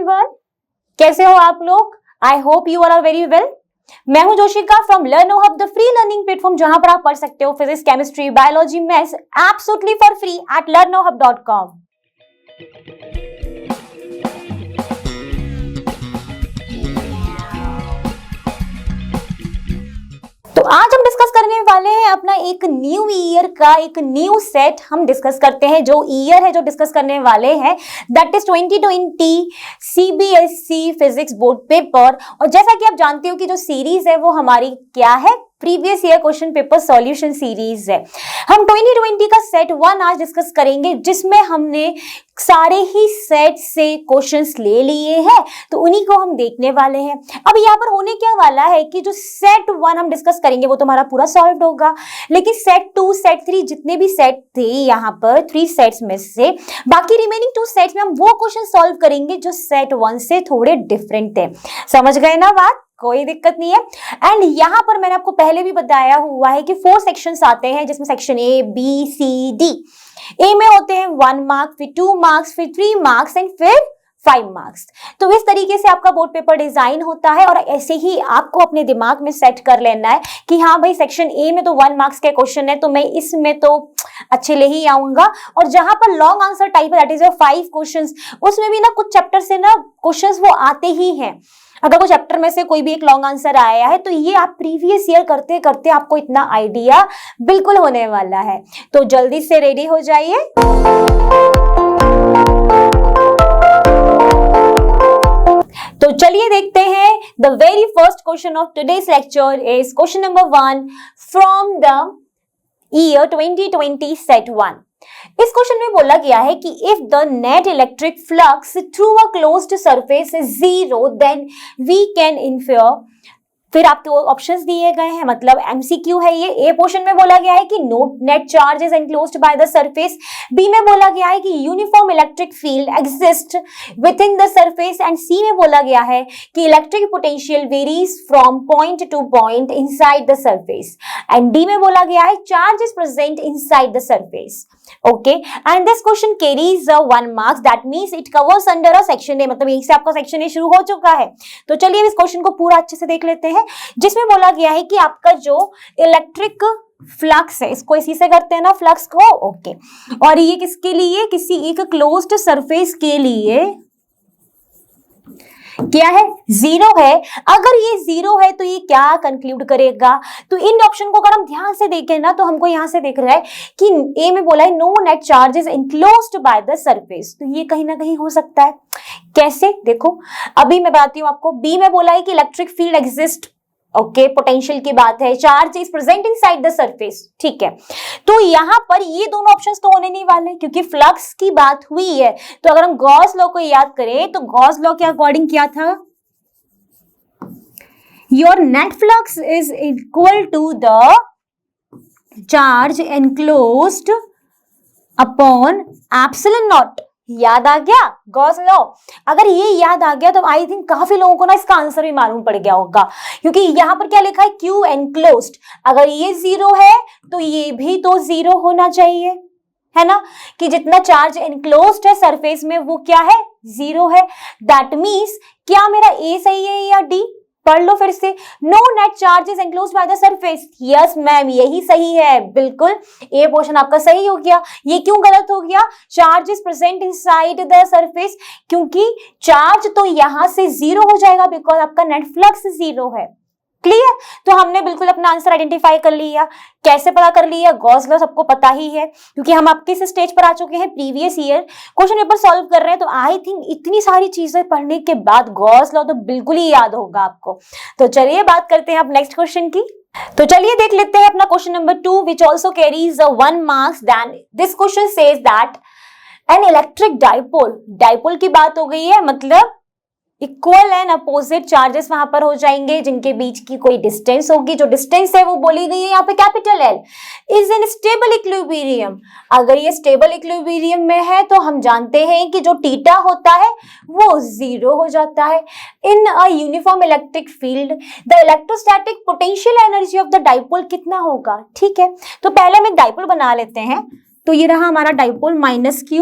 Everyone, कैसे हो आप लोग? I hope you are very well. मैं हूं Joshika from Learno Hub, the free learning platform जहां पर आप पढ़ सकते हो physics, chemistry, biology, maths absolutely for free at learnohub.com। तो आज हम डिस्कस करने वाले हैं अपना एक न्यू ईयर का एक न्यू सेट हम डिस्कस करते हैं। जो ईयर है जो डिस्कस करने वाले हैं that is 2020 CBSE physics board paper. और जैसा कि आप जानते हो कि जो सीरीज है वो हमारी क्या है, previous year question paper solution series है। हम 2020 का सेट 1 आज डिस्कस करेंगे, जिसमें हमने सारे ही सेट से क्वेश्चंस ले लिए हैं, तो उन्हीं को हम देखने वाले हैं। अब यहाँ पर होने क्या वाला है कि जो सेट 1 हम डिस्कस करेंगे वो तो हमारा पूरा सॉल्व होगा, लेकिन सेट 2 सेट 3 जितने भी सेट थे यहाँ पर 3 सेट्स में से बाकी रिमेनिंग 2 सेट्स में हम वो क्वेश्चन सॉल्व करेंगे जो सेट 1 से थोड़े डिफरेंट थे। समझ गए ना बात? कोई दिक्कत नहीं है। एंड यहाँ पर मैंने आपको पहले भी बताया हुआ है कि 4 सेक्शंस आते हैं, जिसमें section A, B, C, D. A में होते हैं 1 मार्क्स, फिर 2 मार्क्स, फिर 3 मार्क्स एंड फिर 5 मार्क्स। तो इस तरीके से आपका बोर्ड पेपर डिजाइन होता है और ऐसे ही आपको अपने दिमाग में सेट कर लेना है कि हाँ भाई सेक्शन ए में तो 1 मार्क्स के क्वेश्चन है, तो मैं इसमें तो अच्छे ले ही आऊंगा। और जहां पर लॉन्ग आंसर टाइप है दैट इज 5 क्वेश्चंस, उसमें भी ना कुछ चैप्टर से ना क्वेश्चंस वो आते ही हैं। अगर कोई चैप्टर में से कोई भी एक लॉन्ग आंसर आया है तो ये आप प्रीवियस ईयर करते करते आपको इतना आइडिया बिल्कुल होने वाला है। तो जल्दी से रेडी हो जाइए। तो चलिए देखते हैं। The very first question of today's lecture is question number 1 from the year 2020 set 1। इस क्वेश्चन में बोला गया है कि if the net electric flux through a closed surface is 0 then we can infer. फिर आपको ऑप्शंस दिए गए हैं, मतलब एमसीक्यू है ये। ए पोर्शन में बोला गया है कि no net charge is enclosed by the surface. B में बोला गया है कि uniform electric field exist within the surface. And C में बोला गया है कि electric potential varies from point to point inside the surface. And D में बोला गया है charge is present inside the surface. Okay, and this question carries 1 marks, that means it covers under a section ए। मतलब यहीं से आपका section A शुरू हो चुका है। तो चलिए इस क्वेश्चन को पूरा अच्छे से देख लेते हैं, जिसमें बोला गया है कि आपका जो इलेक्ट्रिक फ्लक्स है, इसको इसी से करते हैं ना फ्लक्स को। ओके, और ये किसके लिए? किसी एक क्लोज्ड सरफेस के लिए क्या है? 0 है। अगर ये 0 है तो ये क्या कंक्लूड करेगा? तो इन ऑप्शन को अगर हम ध्यान से देखें ना तो हमको यहां से दिख रहा है कि ए में बोला है no net charge is enclosed by the surface. तो ये कहीं ना कहीं हो सकता है। कैसे? देखो अभी मैं बताती हूं आपको। बी में बोला है कि electric field exist. Okay, potential की बात है, charge is present inside the surface. ठीक है, तो यहां पर ये दोनों ऑप्शंस तो होने नहीं वाले क्योंकि फ्लक्स की बात हुई है। तो अगर हम गॉस लॉ को याद करें तो गॉस लॉ के अकॉर्डिंग क्या था? Your net flux is equal to the charge enclosed upon epsilon naught. याद आ गया गॉस लॉ? अगर ये याद आ गया तो आई थिंक काफी लोगों को ना इसका आंसर भी मालूम पड़ गया होगा, क्योंकि यहां पर क्या लिखा है? Q enclosed. अगर ये 0 है तो ये भी तो 0 होना चाहिए, है ना? कि जितना चार्ज एनक्लोज्ड है सरफेस में वो क्या है? 0 है। दैट मीन्स क्या मेरा ए सही है या डी? पढ़ लो फिर से। No net charge is enclosed by the surface. Yes ma'am, यही सही है, बिल्कुल ए पोर्शन आपका सही हो गया। ये क्यों गलत हो गया? Charge is present inside the surface, क्योंकि चार्ज तो यहां से 0 हो जाएगा बिकॉज आपका नेट फ्लक्स 0 है। क्लियर? तो हमने बिल्कुल अपना आंसर आइडेंटिफाई कर लिया। कैसे पता कर लिया? गॉस लॉ सबको पता ही है, क्योंकि हम आपके इस स्टेज पर आ चुके हैं, previous year question paper solve कर रहे हैं। तो आई थिंक इतनी सारी चीजें पढ़ने के बाद गॉस लॉ तो बिल्कुल ही याद होगा आपको। तो चलिए बात करते हैं अब नेक्स्ट क्वेश्चन की। तो चलिए देख लेते हैं अपना question number 2 which also carries 1 marks. Then this question says that an electric dipole, dipole की बात हो गई है, मतलब इक्वल एंड अपोजिट चार्जेस वहां पर हो जाएंगे जिनके बीच की कोई डिस्टेंस होगी। जो डिस्टेंस है वो बोली गई है यहाँ पे capital L. Is in stable equilibrium. अगर ये स्टेबल इक्विलिब्रियम में है तो हम जानते हैं कि जो थीटा होता है वो 0 हो जाता है। In a uniform electric field the electrostatic potential energy of the dipole कितना होगा? ठीक है, तो पहले हम एक डाइपोल बना लेते हैं। तो ये रहा हमारा डाइपोल, -q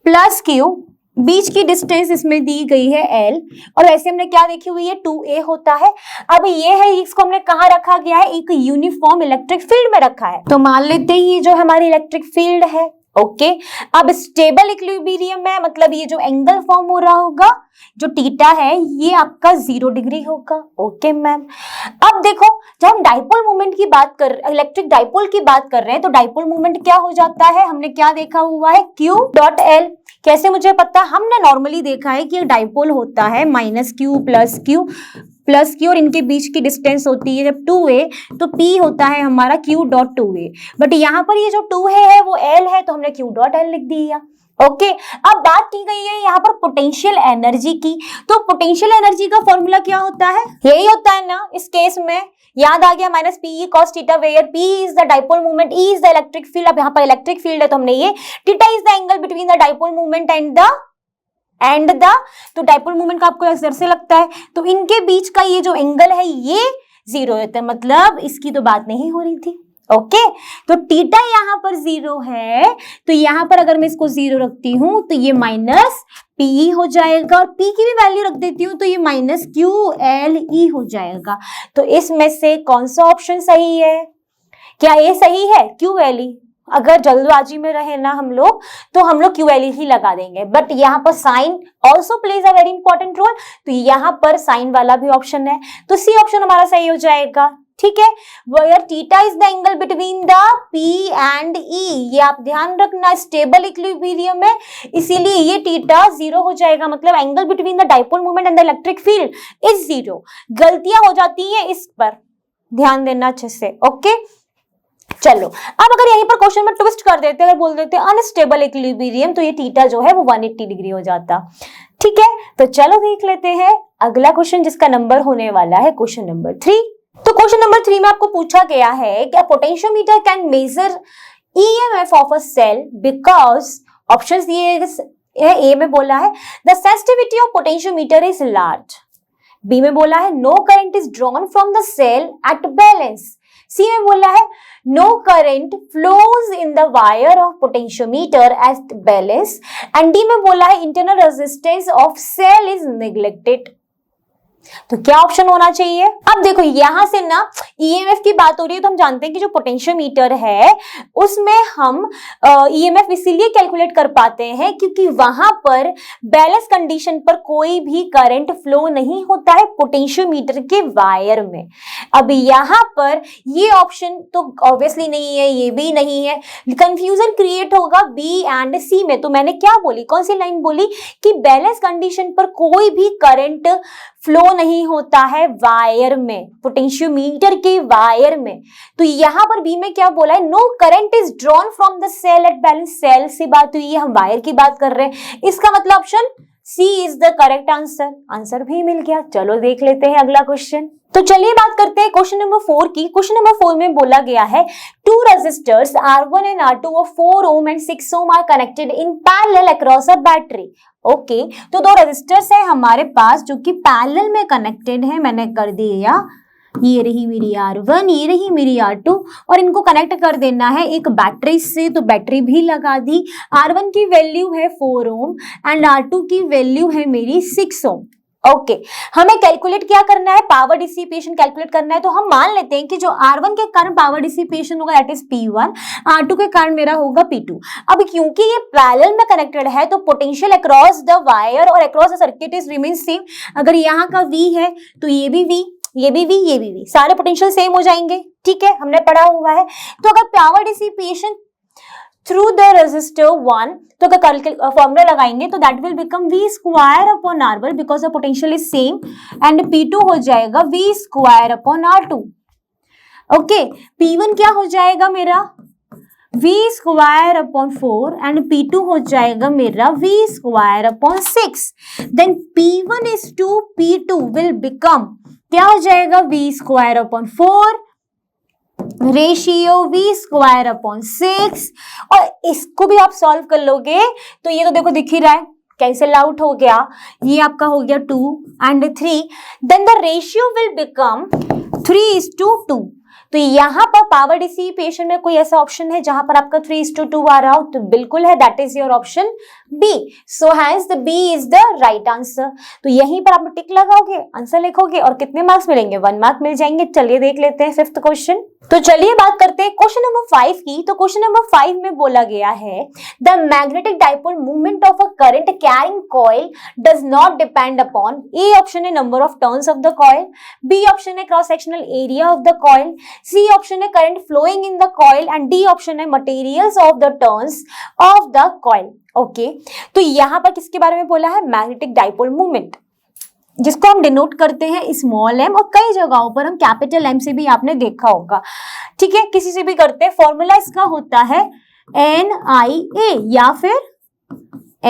+ q बीच की डिस्टेंस इसमें दी गई है L, और वैसे हमने क्या देखी हुई है 2a होता है। अब ये है, इसको हमने कहाँ रखा गया है, एक यूनिफॉर्म इलेक्ट्रिक फील्ड में रखा है, तो मान लेते हैं ये जो हमारी इलेक्ट्रिक फील्ड है। ओके, अब स्टेबल इक्विलिब्रियम है, मतलब ये जो एंगल फॉर्म हो रहा होगा, जो थीटा है, ये आपका 0 डिग्री होगा। ओके मैम, अब देखो जब हम डाइपोल मोमेंट की बात कर, इलेक्ट्रिक डाइपोल की बात कर रहे हैं, तो डाइपोल मोमेंट क्या हो जाता है, हमने क्या देखा हुआ है, Q डॉट L। कैसे मुझे पता, हमने नॉर्मली देखा है कि डाइपोल होता है -Q प्लस Q और इनके बीच की डिस्टेंस होती है जब 2a, तो P होता है हमारा Q डॉट 2a। बट यहाँ पर ये जो 2 है वो L है, तो हमने Q डॉट L लिख दिया। ओके, अब बात की गई है यहाँ पर पोटेंशियल एनर्जी की, तो पोटेंशियल एनर्जी का फॉर्मूला क्या होता है, यही होता है ना इस केस में, याद आ गया, -Pe cos theta, where P is the dipole moment, E is the electric field. अब यहाँ पर इलेक्ट्रिक फील्ड है तो हमने ये theta is the angle between the dipole moment and the तो डाइपोल मोमेंट का आपको ऐसे से लगता है, तो इनके बीच का ये जो एंगल है ये 0 होता है, मतलब इसकी तो बात नहीं हो रही थी। ओके, तो थीटा यहाँ पर 0 है, तो यहाँ पर अगर मैं इसको 0 रखती हूँ तो ये -Pe हो जाएगा, और P की भी वैल्यू रख देती हूँ तो ये -QLE हो जाएगा। तो इसमें से कौन सा ऑप्शन सही है, क्या ये सही है, QLE? अगर जल्दबाजी में रहे ना हम लोग, तो हम लोग QLE ही लगा देंगे, बट यहाँ पर sign also plays a very important role, तो यहाँ पर साइन वाला भी ऑप्शन है, तो सी ऑप्शन हमारा सही हो जाएगा। ठीक है, where theta is the angle between the P and E, ये आप ध्यान रखना, स्टेबल इक्विलिब्रियम है, इसीलिए ये थीटा 0 हो जाएगा, मतलब angle between the dipole moment and the electric field is 0। गलतियां हो जाती हैं, इस पर ध्यान देना अच्छे से। ओके, चलो अब अगर यहीं पर क्वेश्चन में ट्विस्ट कर देते, अगर बोल देते अनस्टेबल इक्विलिब्रियम, तो ये थीटा जो है वो 180 डिग्री हो जाता। ठीक है, तो चलो देख लेते हैं अगला क्वेश्चन, जिसका नंबर होने वाला है क्वेश्चन नंबर 3। तो क्वेश्चन नंबर 3 में आपको पूछा गया है कि potentiometer can measure EMF of a cell because options दिए हैं, ए में बोला है the sensitivity of potentiometer is large, B में बोला है no current is drawn from the cell at balance, C में बोला है no current flows in the wire of potentiometer at balance, and D में बोला है internal resistance of cell is neglected। तो क्या ऑप्शन होना चाहिए, अब देखो यहां से ना ईएमएफ की बात हो रही है, तो हम जानते हैं कि जो पोटेंशियोमीटर है उसमें हम ईएमएफ इसीलिए कैलकुलेट कर पाते हैं क्योंकि वहां पर बैलेंस कंडीशन पर कोई भी करंट फ्लो नहीं होता है पोटेंशियोमीटर के वायर में। अब यहां पर ये ऑप्शन तो ऑब्वियसली नहीं है, ये भी नहीं है, कंफ्यूजन क्रिएट होगा बी एंड सी में। तो मैंने क्या बोली, कौन सी लाइन बोली कि बैलेंस कंडीशन पर कोई भी करंट फ्लो नहीं होता है वायर में, पोटेंशियोमीटर के वायर में। तो यहां पर बी में क्या बोला है, no current is drawn from the cell at balance, cell से बात हुई है, हम वायर की बात कर रहे हैं, इसका मतलब option C is the correct answer. Answer भी मिल गया। चलो देख लेते हैं अगला क्वेश्चन। तो चलिए बात करते हैं क्वेश्चन नंबर 4 की। क्वेश्चन नंबर 4 में बोला गया है two resistors R1 and R2 of 4 ohm and 6 ohm are connected in parallel across a battery. Okay, तो दो रेजिस्टर्स है हमारे पास जो कि पैरेलल में कनेक्टेड है, मैंने कर दिया, ये रही मेरी R1, ये रही मेरी R2, और इनको कनेक्ट कर देना है एक बैटरी से, तो बैटरी भी लगा दी। R1 की वैल्यू है 4 ohm एंड R2 की वैल्यू है मेरी 6 ohm। ओके, हमें कैलकुलेट क्या करना है, पावर डिसिपेशन कैलकुलेट करना है। तो हम मान लेते हैं कि जो R1 के कारण पावर डिसिपेशन होगा दैट इज P1, R2 के कारण मेरा होगा P2। अब क्योंकि ये पैरेलल में कनेक्टेड है तो पोटेंशियल अक्रॉस द वायर और across the circuit is remain same. अगर यहाँ का V है तो ये भी V, ये भी V, ये भी V, सारे पोटेंशियल सेम हो जाएंगे। ठीक है, हमने पढ़ा हुआ है। तो अगर power dissipation through the resistor 1, तो अगर फॉर्मूला लगाएंगे तो that will become V square upon R1 because the potential is same, and P2 हो जाएगा V square upon R2। Okay, P1 क्या हो जाएगा मेरा V square upon 4 and P2 हो जाएगा मेरा V square upon 6। Then P1 is to P2 will become क्या हो जाएगा V square upon 4 ratio V square upon 6, और इसको भी आप सॉल्व कर लोगे तो ये तो देखो दिख ही रहा है, कैंसिल आउट हो गया, ये आपका हो गया 2 and 3, then the ratio will become 3:2। तो यहाँ पर पावर डिसिपेशन में कोई ऐसा ऑप्शन है जहां पर आपका 3:2 आ रहा हो? तो बिल्कुल है, that is your option B. So hence the B is the right answer. तो यहीं पर आप टिक लगाओगे, आंसर लिखोगे और कितने मार्क्स मिलेंगे? 1 मार्क मिल जाएंगे। चलिए देख लेते हैं 5th क्वेश्चन। तो चलिए बात करते हैं क्वेश्चन नंबर 5 की। तो क्वेश्चन नंबर 5 में बोला गया है the magnetic dipole movement of a current carrying coil does not depend upon, A option है number of turns of the coil, B option है cross sectional area of the coil, C option है current flowing in the coil and D option है materials of the turns of the coil. Okay, तो यहां पर किसके बारे में बोला है? मैग्नेटिक डाइपोल मूवमेंट, जिसको हम डिनोट करते हैं स्मॉल एम, और कई जगहों पर हम कैपिटल एम से भी आपने देखा होगा। ठीक है, किसी से भी करते हैं। फॉर्मूला इसका होता है NIA या फिर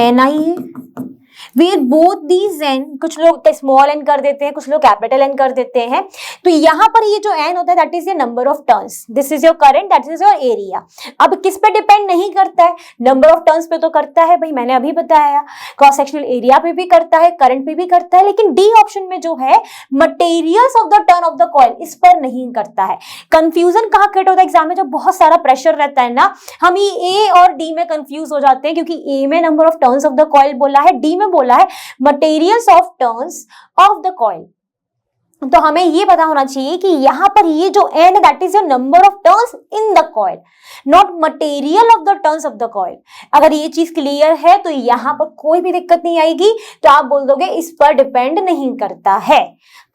NIA, where both these N, कुछ लोग स्मॉल एन कर देते हैं, कुछ लोग कैपिटल एन कर देते हैं। तो यहाँ पर ये जो एन होता है that is your number of turns, this is your current, that is your area. अब किस पे डिपेंड नहीं करता है? नंबर ऑफ टर्न्स पे तो करता है भाई, मैंने अभी बताया। क्रॉस सेक्शनल एरिया पे भी करता है, करंट पे भी करता है, लेकिन डी ऑप्शन में जो है materials of the turn off the coil, इस पर नहीं करता है। कंफ्यूजन कहाँ क्रिएट होता है एग्जाम में? जब बहुत सारा प्रेशर रहता है ना, हम ये ए और डी में कंफ्यूज हो जाते हैं, क्योंकि ए में number of turns of the coil बोला है, डी में बोला है materials of turns of the coil. तो हमें ये पता होना चाहिए कि यहां पर ये जो एन है that is your number of turns in the coil, not material of the turns of the coil. अगर ये चीज क्लियर है तो यहां पर कोई भी दिक्कत नहीं आएगी। तो आप बोल दोगे इस पर डिपेंड नहीं करता है।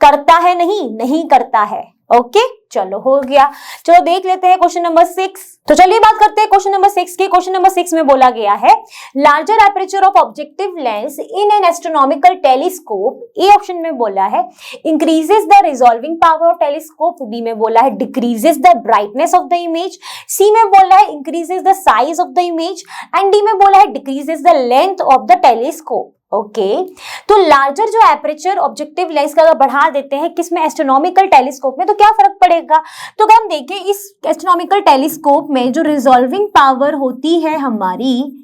करता है नहीं करता है। ओके, चलो हो गया। चलो देख लेते हैं क्वेश्चन नंबर 6। तो चलिए बात करते हैं क्वेश्चन नंबर 6 की। क्वेश्चन नंबर 6 में बोला गया है larger aperture of objective lens in an astronomical telescope, A option में बोला है increases the resolving power of telescope, B में बोला है decreases the brightness of the image, C में बोला है increases the size of the image and D में बोला है decreases the length of the telescope. Okay, तो लार्जर जो एपरेचर ऑब्जेक्टिव लेंस का अगर बढ़ा देते हैं किसमें? एस्ट्रोनॉमिकल टेलीस्कोप में, तो क्या फर्क पड़ेगा? तो अगर हम देखें इस एस्ट्रोनॉमिकल टेलीस्कोप में जो रिजॉल्विंग पावर होती है हमारी,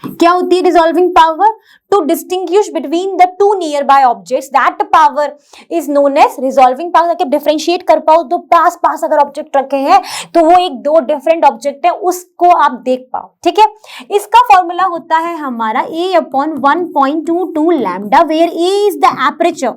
क्या होती है resolving power? To distinguish between the two nearby objects, that power is known as resolving power. ताकि डिफरेंशिएट कर पाओ, तो पास पास अगर ऑब्जेक्ट रखे हैं तो वो एक दो डिफरेंट ऑब्जेक्ट है, उसको आप देख पाओ। ठीक है, इसका फॉर्मूला होता है हमारा A/1.22 lambda, where A is the aperture.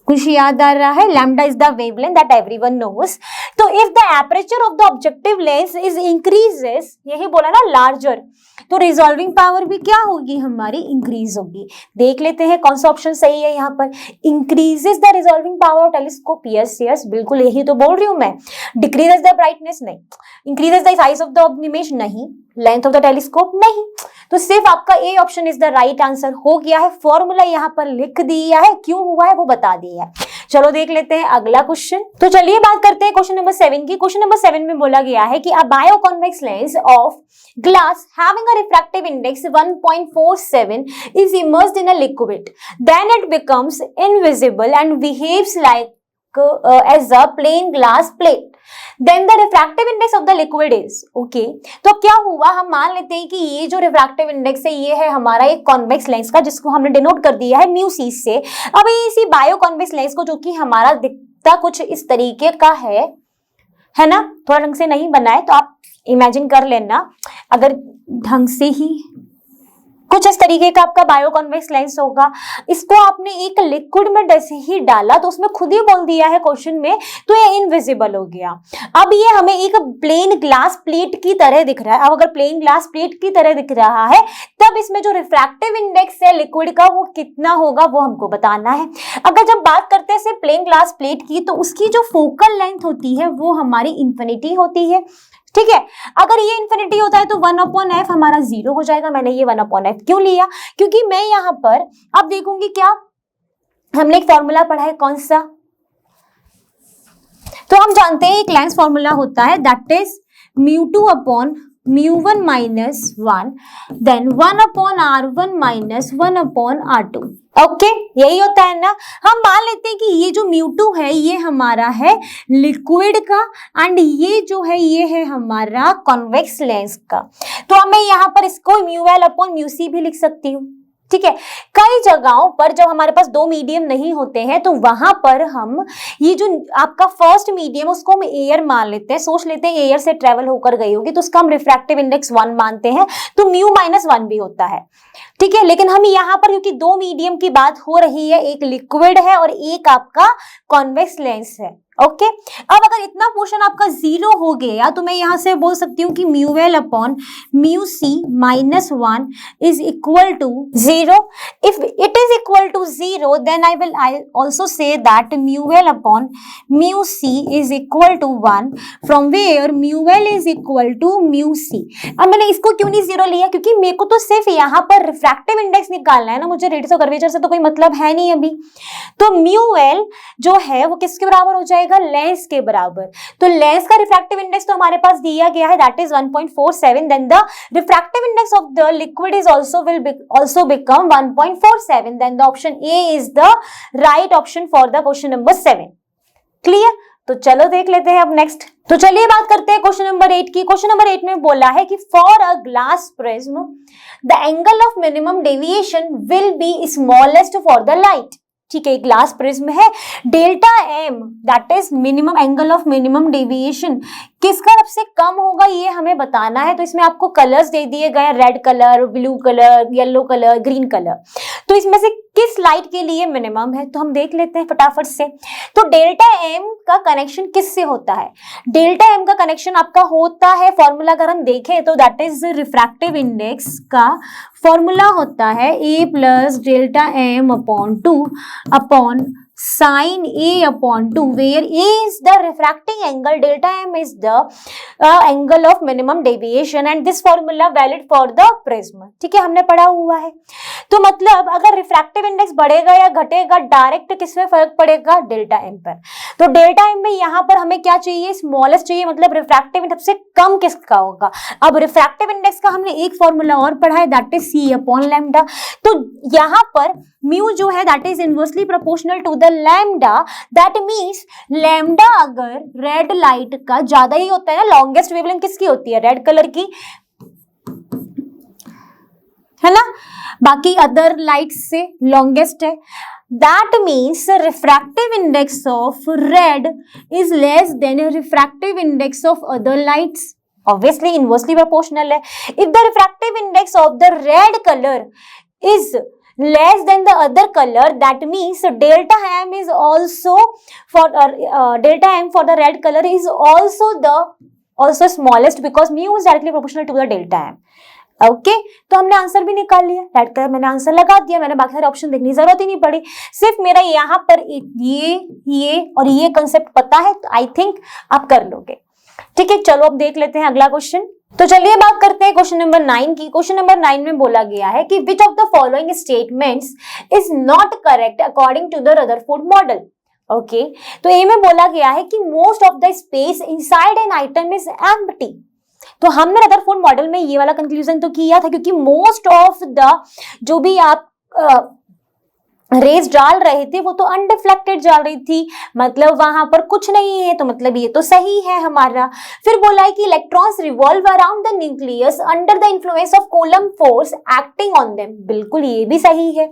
कुछ याद आ रहा है? Lambda is the wavelength that everyone knows. तो if the aperture of the objective lens is increases, यही बोला ना लार्जर, तो रिजॉल्विंग पावर भी क्या होगी हमारी? इंक्रीज होगी। देख लेते हैं कौन सा ऑप्शन सही है यहाँ पर। Increases the resolving power of telescope, yes yes बिल्कुल यही तो बोल रही हूं मैं। डिक्रीजेस द ब्राइटनेस, नहीं। Increases the size of the image, नहीं। लेंथ ऑफ द टेलीस्कोप, नहीं। तो सिर्फ आपका A option is the right answer हो गया है। फॉर्मूला यहाँ पर लिख दिया है, क्यों हुआ है वो बता दिया है। चलो देख लेते हैं अगला क्वेश्चन। तो चलिए बात करते हैं क्वेश्चन नंबर 7 की। क्वेश्चन नंबर 7 में बोला गया है कि a biconvex lens of glass having a refractive index 1.47 is immersed in a liquid, then it becomes invisible and behaves like as a plain glass plate, then the refractive index of the liquid is okay। तो क्या हुआ, हम मान लेते हैं कि ये जो रिफ्रैक्टिव इंडेक्स है ये है हमारा एक कॉन्वेक्स लेंस का, जिसको हमने डिनोट कर दिया है म्यू सी से। अब इसी बायो कॉन्वेक्स लेंस को, जो कि हमारा दिखता कुछ इस तरीके का है ना, थोड़ा ढंग से नहीं बना है तो आप इमेजिन कर लेना, अगर ढंग से ही कुछ इस तरीके का आपका बायोकॉन्वेक्स लेंस होगा। इसको आपने एक लिक्विड में जैसे ही डाला तो उसमें खुद ही बोल दिया है क्वेश्चन में, तो ये इनविजिबल हो गया। अब ये हमें एक प्लेन ग्लास प्लेट की तरह दिख रहा है। अब अगर प्लेन ग्लास प्लेट की तरह दिख रहा है तब इसमें जो रिफ्रैक्टिव इंडेक्स है लिक्विड का वो कितना होगा वो हमको बताना है। अगर जब बात करते हैं सिर्फ प्लेन ग्लास प्लेट की, तो उसकी जो फोकल लेंथ होती है वो हमारी इंफिनिटी होती है। ठीक है, अगर ये इंफिनिटी होता है तो 1/f हमारा 0 हो जाएगा। मैंने ये 1/f क्यों लिया? क्योंकि मैं यहाँ पर अब देखूंगी क्या, हमने एक फॉर्मूला पढ़ा है, कौन सा? तो हम जानते हैं एक लेंस फॉर्मूला होता है that is μ2/μ1 - 1 then 1/r1 - 1/r2। Okay, यही होता है ना। हम मान लेते हैं कि ये जो μ2 है ये हमारा है लिक्विड का एंड ये जो है ये है हमारा कॉन्वेक्स लेंस का। तो अब मैं यहाँ पर इसको μl/μc भी लिख सकती हूँ। ठीक है। कई जगहों पर जब हमारे पास दो मीडियम नहीं होते हैं तो वहां पर हम ये जो आपका फर्स्ट मीडियम उसको हम एयर मान लेते हैं, सोच लेते हैं एयर से ट्रेवल होकर गई होगी तो उसका हम रिफ्रैक्टिव इंडेक्स 1 मानते हैं, तो μ-1 भी होता है। ठीक है, लेकिन हम यहाँ पर क्योंकि दो मीडियम की बात हो रही है, एक लिक्विड है और एक आपका कॉन्वेक्स लेंस है। ओके, अब अगर इतना पोर्शन आपका 0 हो गया तो मैं यहां से बोल सकती हूँ कि μL upon μc-1 is equal to 0। If it is equal to 0 then I also say that μL upon μc is equal to 1 from where μL is equal to μc। अब मैंने इसको क्यों नहीं 0 लिया, क्योंकि मेरे को तो सिर्फ यहाँ पर रिफ्रैक्टिव इंडेक्स निकालना है ना, मुझे रेडियस और कर्वेचर से तो कोई मतलब है नहीं अभी। तो μL जो है वो किसके बराबर हो जाएगा, लेंस के बराबर। तो लेंस का रिफ्रैक्टिव इंडेक्स तो हमारे पास दिया गया है, that is 1.47, then the refractive index of the liquid is also become 1.47, then the option A is the right option for the question number 7। Clear? तो चलो देख लेते हैं अब नेक्स्ट। तो चलिए बात करते हैं क्वेश्चन नंबर 8 की। क्वेश्चन नंबर 8 में बोला है कि for a glass prism the angle of minimum deviation will be smallest for the light. ठीक है, ग्लास प्रिज्म है, delta M that is minimum angle of minimum deviation किसका सबसे कम होगा ये हमें बताना है। तो इसमें आपको कलर्स दे दिए गए, red colour, blue colour, yellow colour, green colour. तो इसमें से किस लाइट के लिए मिनिमम है तो हम देख लेते हैं फटाफट से। तो डेल्टा एम का कनेक्शन किससे होता है, डेल्टा एम का कनेक्शन आपका होता है, फॉर्मूला अगर हम देखें तो दैट इज रिफ्रैक्टिव इंडेक्स का फॉर्मूला होता है a plus delta M upon 2 upon sin A upon 2 where A is the refracting angle, delta M is the angle of minimum deviation and this formula valid for the prism। ठीक है, हमने पढ़ा हुआ है। तो मतलब अगर रिफ्रैक्टिव इंडेक्स बढ़ेगा या घटेगा डायरेक्ट किस में फर्क पड़ेगा, डेल्टा एम पर। तो डेल्टा एम में यहाँ पर हमें क्या चाहिए, स्मॉलेस्ट चाहिए, मतलब रिफ्रैक्टिव इंडेक्स सबसे कम किसका होगा। अब रिफ्रैक्टिव इंडेक्स का हमने एक फॉर्मूला और पढ़ा है that is C upon lambda. तो यहाँ पर म्यू जो है that is inversely proportional to the lambda, that means lambda अगर रेड लाइट का ज्यादा ही होता है ना, लॉन्गेस्ट वेवलेंथ किसकी होती है, रेड कलर की, है ना, बाकी अदर लाइट से लॉन्गेस्ट है। That means refractive index of red is less than refractive index of other lights, obviously inversely proportional है। If the refractive index of the red colour is less than the other color, that means delta m is also for delta m for the red color is also smallest because mu is directly proportional to the delta m। Okay, तो हमने answer भी निकाल लिया, red colour मैंने answer लगा दिया, मैंने बाकी सारे ऑप्शन देखने की जरूरत ही नहीं पड़ी, सिर्फ मेरा यहाँ पर ये और ये कंसेप्ट पता है तो आई थिंक आप कर लोगे। ठीक है, चलो अब देख लेते हैं अगला क्वेश्चन। तो चलिए बात करते हैं क्वेश्चन नंबर 9 की। क्वेश्चन नंबर 9 में बोला गया है कि which of the following statements is not correct according to the Rutherford model. Okay, तो ए में बोला गया है कि most of the space inside an atom is empty. तो हमने रदरफोर्ड मॉडल में ये वाला कंक्लूजन तो किया था, क्योंकि मोस्ट ऑफ द जो भी आप रेज डाल रहे थे वो तो अनडिफ्लेक्टेड डाल रही थी, मतलब वहां पर कुछ नहीं है, तो मतलब ये तो सही है हमारा। फिर बोला है कि electrons revolve around the nucleus under the influence of coulomb force acting on them, बिल्कुल ये भी सही है।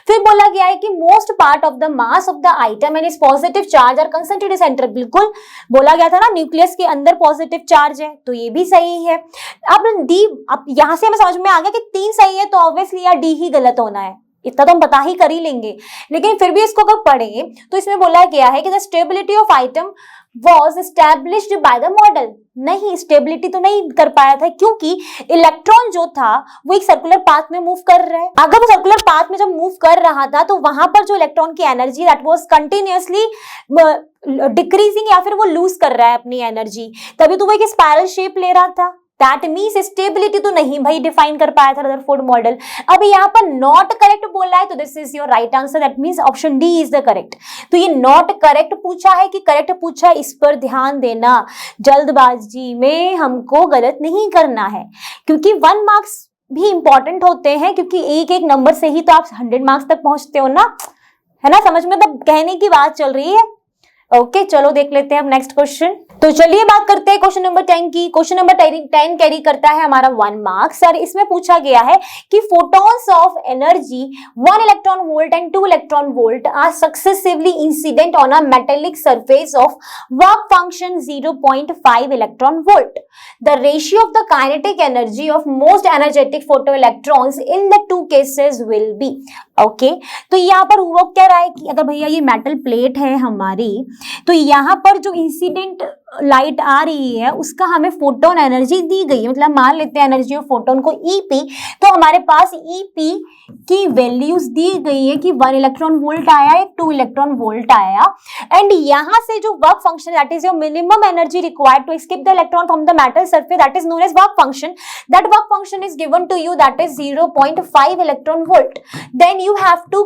फिर बोला गया है कि most part of the mass of the atom and is positive charge are concentrated centre, बिल्कुल बोला गया था ना न्यूक्लियस के अंदर पॉजिटिव चार्ज है, तो ये भी सही है। अब यहां से हमें समझ में आ गया कि 3 सही है तो ऑब्वियसली यार डी ही गलत होना है, इतना तो हम पता ही कर ही लेंगे, लेकिन फिर भी इसको अगर पढ़ें तो इसमें बोला गया है कि the stability of item was established by the model। नहीं, स्टेबिलिटी तो नहीं कर पाया था क्योंकि इलेक्ट्रॉन जो था वो एक सर्कुलर पाथ में मूव कर रहा है। अगर वो सर्कुलर पाथ में जब मूव कर रहा था तो वहां पर जो इलेक्ट्रॉन की energy that was continuously decreasing या फिर वो लूज कर रहा है अपनी एनर्जी, तभी तो वो एक स्पाइरल शेप ले रहा था। दैट मीन्स स्टेबिलिटी तो नहीं भाई डिफाइन कर पाया था रदरफोर्ड मॉडल। अब यहाँ पर नॉट करेक्ट बोला है तो this is your right answer, that means option D is the correct. तो ये नॉट करेक्ट पूछा है कि करेक्ट पूछा है, इस पर ध्यान देना, जल्दबाजी में हमको गलत नहीं करना है, क्योंकि 1 मार्क्स भी इंपॉर्टेंट होते हैं, क्योंकि एक एक नंबर से ही तो आप 100 मार्क्स तक पहुंचते हो ना, है ना, समझ में तो कहने की बात चल रही है। ओके चलो देख लेते हैं अब नेक्स्ट क्वेश्चन। तो चलिए बात करते हैं क्वेश्चन नंबर 10 की। क्वेश्चन नंबर 10 कैरी करता है हमारा 1 मार्क्स और इसमें पूछा गया है कि photons of energy 1 electron volt and 2 electron volt are successively incident on a metallic surface of work function 0.5 electron volt. The ratio of the kinetic energy of most energetic photo electrons in the two cases will be. Okay तो यहाँ पर हुआ क्या रहा है कि अगर भैया ये मेटल प्लेट है हमारी, तो यहाँ पर जो इंसिडेंट लाइट आ रही है उसका हमें फोटोन एनर्जी दी गई है, मतलब मान लेते हैं एनर्जी ऑफ फोटोन को ईपी, तो हमारे पास ईपी की वैल्यूज दी गई है कि 1 इलेक्ट्रॉन वोल्ट आया है, 2 इलेक्ट्रॉन वोल्ट आया, एंड यहाँ से जो work function that is your minimum energy required to escape the electron from the metal surface that is known as work function, that work function is given to you that is 0.5 electron volt. Then you have to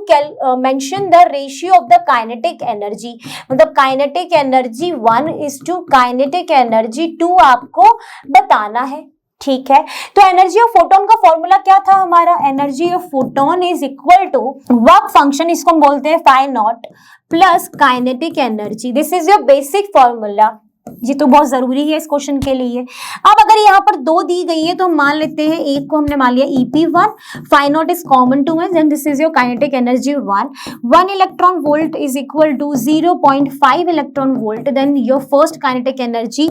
mention the ratio of the kinetic energy, मतलब kinetic energy 1 is to kinetic energy 2 आपको बताना है, ठीक है। तो energy of photon का formula क्या था हमारा, energy of photon is equal to work function, इसको हम बोलते हैं phi naught plus kinetic energy. This is your basic formula, ये तो बहुत जरूरी है इस क्वेश्चन के लिए। अब अगर यहाँ पर 2 दी गई है तो हम मान लेते हैं, एक को हमने मान लिया EP1, phi naught is common to S, and this is your kinetic energy 1 electron volt is equal to 0.5 electron volt, then your first kinetic energy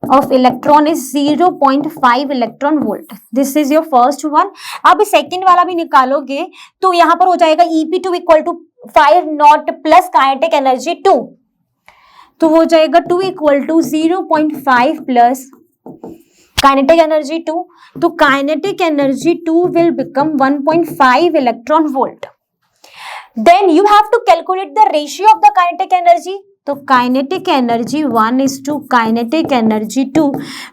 of electron is 0.5 electron volt, this is your first one. अब second वाला भी निकालोगे तो यहाँ पर हो जाएगा EP2 equal to 5 naught plus kinetic energy 2, तो हो जाएगा 2 equal to 0.5 plus kinetic energy 2, तो kinetic energy 2 will become 1.5 electron volt. Then you have to calculate the ratio of the kinetic energy, तो kinetic energy 1 is to kinetic energy 2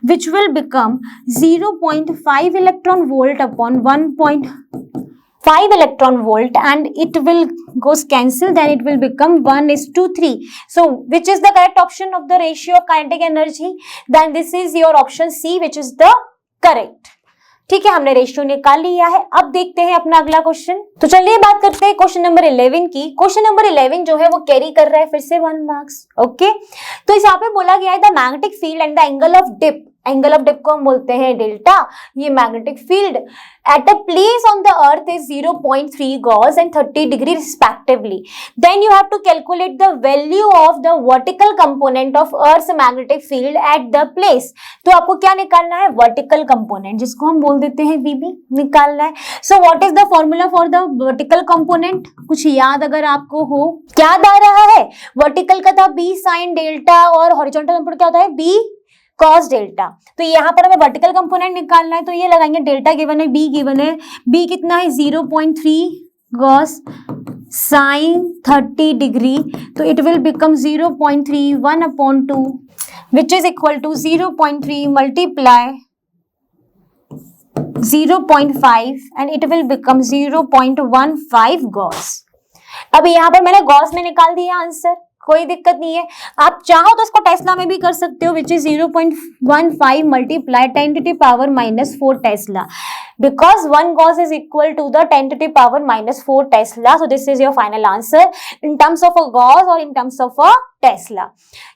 which will become 0.5 electron volt upon 1.5 electron volt, and it will goes cancel, then it will become 1 is to 3. So which is the correct option of the ratio of kinetic energy? Then this is your option C which is the correct. ठीक है, हमने ratio निकाल लिया है। अब देखते हैं अपना अगला क्वेश्चन। तो चलिए बात करते हैं क्वेश्चन नंबर 11 की। क्वेश्चन नंबर 11 जो है वो कैरी कर रहा है फिर से 1 मार्क्स। ओके तो इस यहाँ पे बोला गया है the magnetic field and the angle of dip, angle of dip को हम बोलते हैं डेल्टा, ये magnetic field at a place on the earth is 0.3 gauss and 30 degree respectively. Then you have to calculate the value of the vertical component of earth magnetic field at the place. तो आपको क्या निकालना है, vertical component, जिसको हम बोल देते हैं VB निकालना है। So what is the formula for the vertical component, कुछ याद अगर आपको हो, क्या आ रहा है, वर्टिकल का था B साइन डेल्टा और हॉरिजॉन्टल कंपोनेंट क्या होता है B कॉस डेल्टा। तो यहाँ पर हमें वर्टिकल कंपोनेंट निकालना है, तो ये लगाएंगे, डेल्टा गिवन है, B गिवन है, B कितना है 0.3 गॉस साइन 30 डिग्री, तो it will become 0.3 1/2 which is equal to 0.3 multiply 0.5 and it will become 0.15 gauss. अब यहाँ पर मैंने गॉस में निकाल दिया आंसर, कोई दिक्कत नहीं है, आप चाहो तो इसको टेस्ला में भी कर सकते हो, which is 0.15 multiply 10⁻⁻⁴ Tesla, because 1 gauss is equal to the 10⁻⁻⁴ Tesla. So this is your final answer in terms of a gauss और in terms of a Tesla.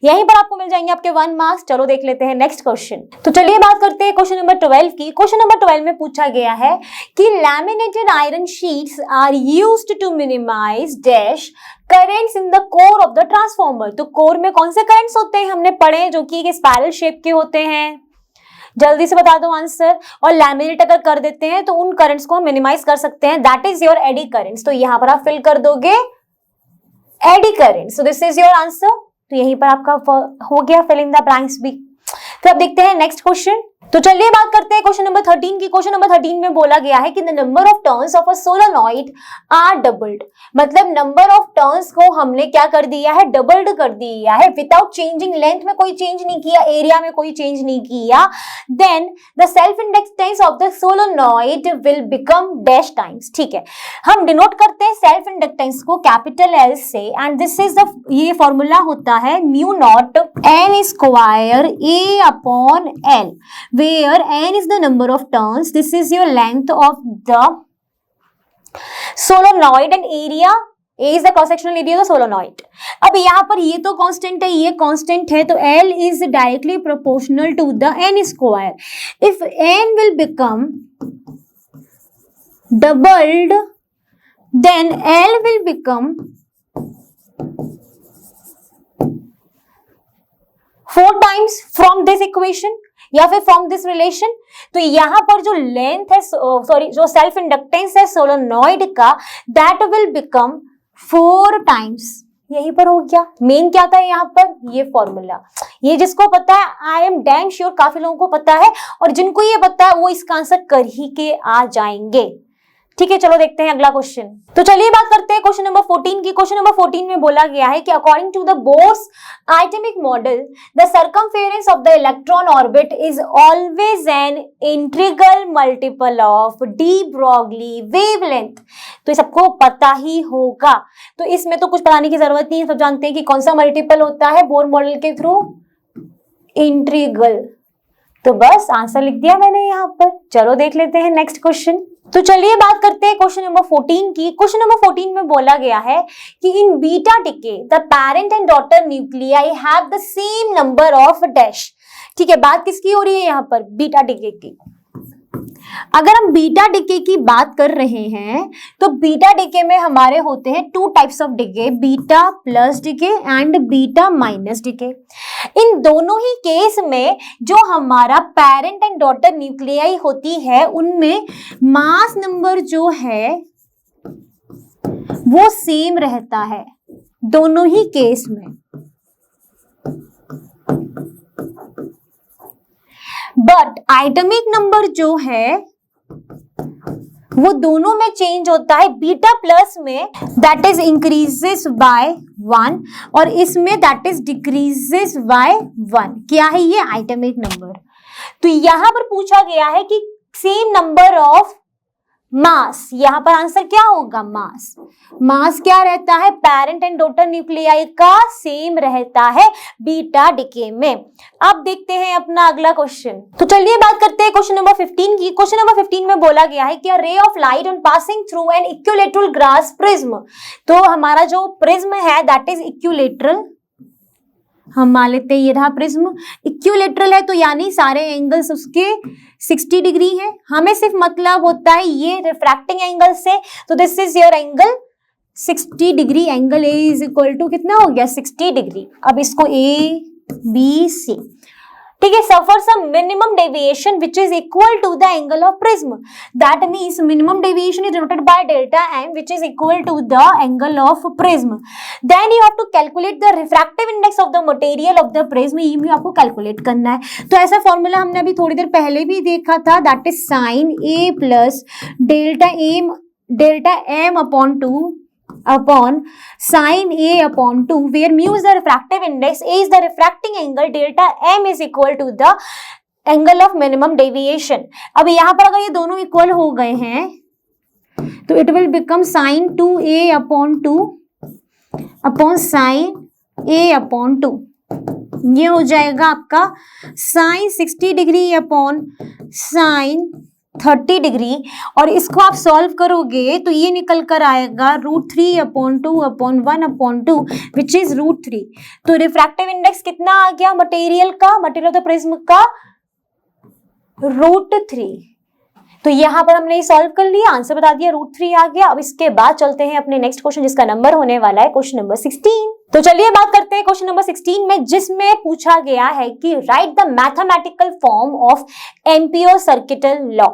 यहीं पर आपको मिल जाएंगे आपके 1 मार्क्स। चलो देख लेते हैं नेक्स्ट क्वेश्चन। तो चलिए बात करते हैं क्वेश्चन नंबर 12 की। क्वेश्चन नंबर 12 में पूछा गया है कि laminated iron sheets are used to minimize dash currents in the core of the transformer. तो कोर में कौन से करंट्स होते हैं हमने पढ़े, जो कि एक स्पाइरल शेप के होते हैं, जल्दी से बता दो आंसर। और लैमिनेट अगर कर देते हैं तो उन करंट्स को हम मिनिमाइज कर सकते हैं, that is your eddy currents. तो यहां पर आप फिल कर दोगे eddy current, so this is your answer. तो यहीं पर आपका हो गया फिल इन द ब्लैंक्स भी। फिर अब देखते हैं नेक्स्ट क्वेश्चन। तो चलिए बात करते हैं क्वेश्चन नंबर 13 की। क्वेश्चन नंबर 13 में बोला गया है कि the number of turns of a solenoid are doubled, मतलब नंबर ऑफ टर्न्स को हमने क्या कर दिया है, डबल्ड कर दिया है, विदाउट चेंजिंग लेंथ में कोई चेंज नहीं किया, एरिया में कोई चेंज नहीं किया। Then the self inductance of the solenoid will become dash times. ठीक है, हम डिनोट करते हैं सेल्फ इंडक्टेंस को कैपिटल L से, एंड दिस इज द, ये फॉर्मूला होता है mu naught N square A upon L, where n is the number of turns, this is your length of the solenoid and area A is the cross sectional area of solenoid. अब यहाँ पर ये तो constant है, ये constant है, तो L इज directly proportional to the n square. If n will become doubled, then L will become 4 times from this equation या फिर फ्रॉम दिस रिलेशन। तो यहां पर जो लेंथ है, सॉरी जो सेल्फ इंडक्टेंस है सोलेनॉइड का, दैट विल बिकम 4 टाइम्स। यहीं पर हो गया। मेन क्या था यहाँ पर, ये फॉर्मूला। ये जिसको पता है, आई एम डैम श्योर काफी लोगों को पता है, और जिनको ये पता है वो इसका आंसर कर ही के आ जाएंगे। ठीक है, चलो देखते हैं अगला क्वेश्चन। तो चलिए बात करते हैं क्वेश्चन नंबर 14 की। क्वेश्चन नंबर 14 में बोला गया है कि according to the Bohr's atomic model the circumference of the electron orbit is always an integral multiple of de Broglie wavelength. तो ये सबको पता ही होगा, तो इसमें तो कुछ बताने की जरूरत नहीं है, सब जानते हैं कि कौन सा मल्टीपल होता है बोर मॉडल के थ्रू, इंटीग्रल। तो बस आंसर लिख दिया मैंने यहाँ पर। चलो देख लेते हैं नेक्स्ट क्वेश्चन। तो चलिए बात करते हैं क्वेश्चन नंबर 14 की। क्वेश्चन नंबर 14 में बोला गया है कि in beta decay the parent and daughter nuclei have the same number of dash. ठीक है, बात किसकी हो रही है यहाँ पर, बीटा डिके की। अगर हम बीटा डिके की बात कर रहे हैं तो बीटा डिके में हमारे होते हैं 2 types of decay, beta plus decay and beta minus decay. इन दोनों ही केस में जो हमारा पेरेंट एंड डॉटर न्यूक्लियाई होती है उनमें मास नंबर जो है वो सेम रहता है दोनों ही केस में। बट एटॉमिक नंबर जो है वो दोनों में चेंज होता है। बीटा प्लस में दैट इज इंक्रीजेस बाय 1 और इसमें दैट इज डिक्रीजेस बाय 1। क्या है ये, एटॉमिक नंबर। तो यहां पर पूछा गया है कि सेम नंबर ऑफ मास, यहां पर आंसर क्या होगा, मास। मास क्या रहता है, पेरेंट एंड डॉटर न्यूक्लियाई का सेम रहता है बीटा डिके में। अब देखते हैं अपना अगला क्वेश्चन। तो चलिए बात करते हैं क्वेश्चन नंबर 15 की। क्वेश्चन नंबर 15 में बोला गया है कि ray of light on passing through an equilateral glass prism. तो हमारा जो प्रिज्म है दैट इज इक्विलेटरल, हम मान लेते हैं ये रहा प्रिज्म। इक्विलेटरल है तो यानी सारे एंगल्स उसके 60 डिग्री है। हमें सिर्फ मतलब होता है ये रिफ्रैक्टिंग एंगल से, तो this is your angle 60 degree. Angle A is equal to कितना हो गया, 60 डिग्री। अब इसको ए बी सी, ठीक है, suffer some minimum deviation which is equal to the angle of prism. That means minimum deviation is denoted by delta M which is equal to the angle of prism. Then you have to calculate the refractive index of the material of the prism. ये भी आपको calculate करना है। तो ऐसा formula हमने अभी थोड़ी देर पहले भी देखा था, that is sine A plus delta M upon 2 upon sin A upon 2 where mu is the refractive index, A is the refracting angle, delta M is equal to the angle of minimum deviation। अब यहाँ पर अगर ये दोनों equal हो गए हैं तो it will become sin 2A upon 2 upon sin A upon 2। ये हो जाएगा आपका sin 60 degree upon sin 30 degree, और इसको आप सॉल्व करोगे तो ये निकल कर आएगा √3 upon 2 upon 1 upon 2 which is √3। तो रिफ्रैक्टिव इंडेक्स कितना आ गया मटेरियल का, मटेरियल ऑफ द प्रिज्म का, √3। तो यहां पर हमने सॉल्व कर लिया, आंसर बता दिया, √3 आ गया। अब इसके बाद चलते हैं अपने नेक्स्ट क्वेश्चन जिसका नंबर होने वाला है क्वेश्चन नंबर 16। तो चलिए बात करते हैं क्वेश्चन नंबर 16 में, जिसमें पूछा गया है कि right the mathematical form of ampere circuital law.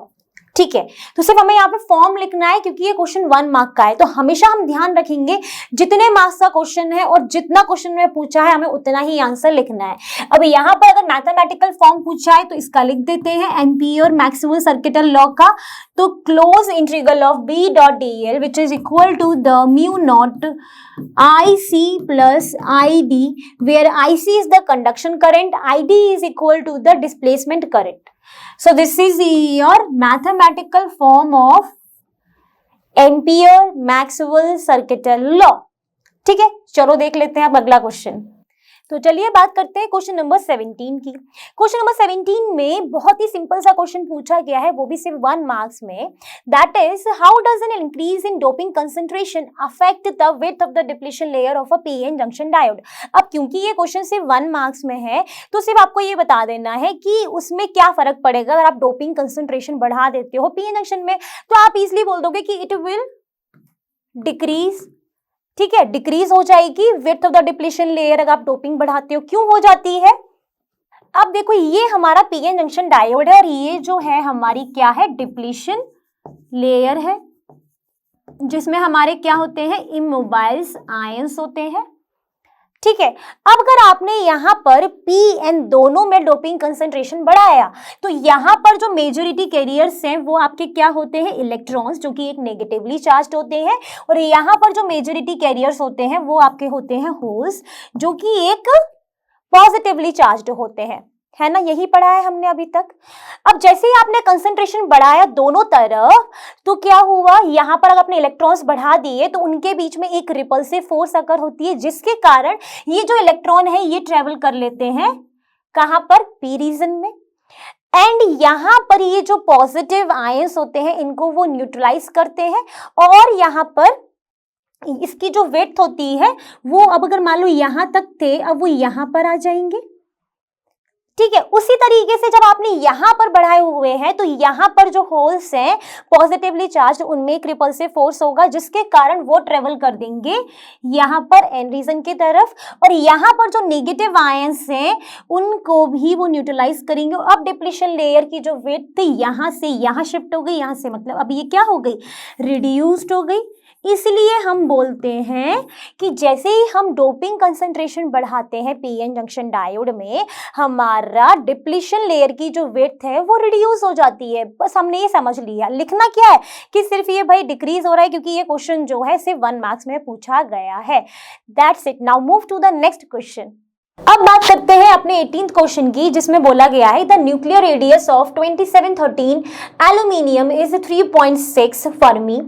ठीक है, तो सिर्फ हमें यहाँ पे फॉर्म लिखना है क्योंकि ये क्वेश्चन 1 मार्क का है। तो हमेशा हम ध्यान रखेंगे जितने मार्क्स का क्वेश्चन है और जितना क्वेश्चन में पूछा है हमें उतना ही आंसर लिखना है। अब यहाँ पर अगर मैथमेटिकल फॉर्म पूछा है तो इसका लिख देते हैं एम्पियर मैक्सवेल सर्किटल लॉ का। तो close integral of B dot D L which is equal to the mu naught I C plus I D, where I C is the conduction current, I D is equal to the displacement current. So this is your mathematical form of Ampere Maxwell circuital law। ठीक है, चलो देख लेते हैं अब अगला question. तो चलिए बात करते हैं क्वेश्चन नंबर 17 की। क्वेश्चन नंबर 17 में बहुत ही सिंपल सा क्वेश्चन पूछा गया है, वो भी सिर्फ 1 मार्क्स में। That is how does an increase in doping concentration affect the width of the depletion layer of a PN junction diode. अब क्योंकि ये क्वेश्चन सिर्फ 1 मार्क्स में है तो सिर्फ आपको ये बता देना है कि उसमें क्या फर्क पड़ेगा अगर आप डोपिंग कंसंट्रेशन बढ़ा देते हो पीएन जंक्शन में। तो आप इजिली बोल दोगे कि इट विल डिक्रीज, ठीक है, डिक्रीज हो जाएगी width of the depletion layer अगर आप डोपिंग बढ़ाते हो। क्यों हो जाती है? अब देखो ये हमारा पीएन जंक्शन डायोड है और ये जो है हमारी क्या है, डिप्लीशन लेयर है, जिसमें हमारे क्या होते हैं, इमोबाइल्स आयंस होते हैं, ठीक है। अब अगर आपने यहाँ पर पी एन दोनों में डोपिंग कंसंट्रेशन बढ़ाया तो यहाँ पर जो मेजॉरिटी कैरियर्स हैं वो आपके क्या होते हैं, इलेक्ट्रॉन्स, जो कि एक नेगेटिवली चार्ज होते हैं, और यहाँ पर जो मेजॉरिटी कैरियर्स होते हैं वो आपके होते हैं होल्स, जो कि एक पॉजिटिवली चार्ज होते हैं, है ना। यही पढ़ा है हमने अभी तक। अब जैसे ही आपने कंसंट्रेशन बढ़ाया दोनों तरफ तो क्या हुआ, यहाँ पर अगर आपने इलेक्ट्रॉन्स बढ़ा दिए तो उनके बीच में एक रिपल्सिव फोर्स अकर होती है, जिसके कारण ये जो इलेक्ट्रॉन है ये ट्रेवल कर लेते हैं कहाँ पर, पी रीजन में। एंड यहाँ पर ये जो पॉजिटिव आयंस होते हैं इनको वो न्यूट्रलाइज करते हैं, और यहाँ पर इसकी जो विड्थ होती है वो अब अगर मान लो यहाँ तक थे, अब वो यहाँ पर आ जाएंगे, ठीक है। उसी तरीके से जब आपने यहाँ पर बढ़ाए हुए हैं तो यहाँ पर जो होल्स हैं पॉजिटिवली चार्ज, उनमें एक रिपल्सिव फोर्स होगा जिसके कारण वो ट्रेवल कर देंगे यहाँ पर एन रीजन की तरफ, और यहाँ पर जो नेगेटिव आयंस हैं उनको भी वो न्यूट्रलाइज करेंगे। अब डिप्लीशन लेयर की जो विड्थ यहाँ से यहाँ शिफ्ट हो गई, यहाँ से मतलब अब ये क्या हो गई, रिड्यूस्ड हो गई। इसलिए हम बोलते हैं कि जैसे ही हम डोपिंग कंसंट्रेशन बढ़ाते हैं पीएन जंक्शन डायोड में, हमारा डिप्लीशन लेयर की जो विड्थ है वो रिड्यूस हो जाती है। बस हमने ये समझ लिया। लिखना क्या है कि सिर्फ ये भाई डिक्रीज हो रहा है, क्योंकि ये क्वेश्चन जो है सिर्फ 1 मार्क्स में पूछा गया है। That's it. Now move to the next question. अब बात करते हैं अपने 18th क्वेश्चन की, जिसमें बोला गया है the nuclear radius of 2713 aluminium is 3.6 Fermi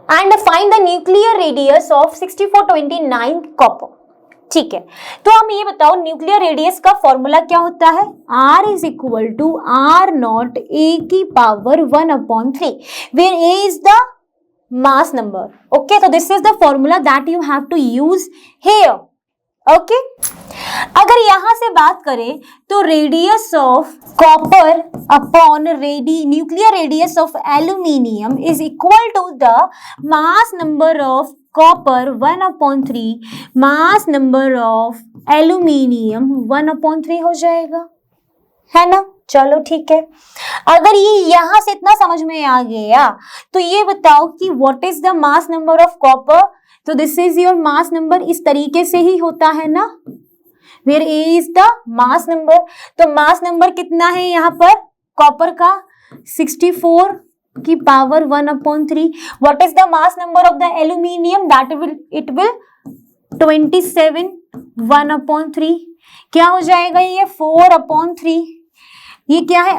and find the nuclear radius of 6429 copper। ठीक है, तो हम ये बताओ न्यूक्लियर रेडियस का फॉर्मूला क्या होता है, R is equal to R naught A की power 1/3 where A is the mass number। okay, so this is the formula that you have to use here। okay, अगर यहां से बात करें तो radius of copper upon nuclear radius of aluminium is equal to the mass number of copper 1/3 mass number of aluminium 1/3 हो जाएगा, है ना। चलो ठीक है, अगर ये यहां से इतना समझ में आ गया तो ये बताओ कि what is the mass number of copper. तो this is your mass number, इस तरीके से ही होता है ना, where A is the mass number। तो मास नंबर कितना है यहाँ पर कॉपर का, 64 की power 1/3। What is the mass number of the aluminium, that will it will 27 1/3। क्या हो जाएगा ये 4/3। ये क्या है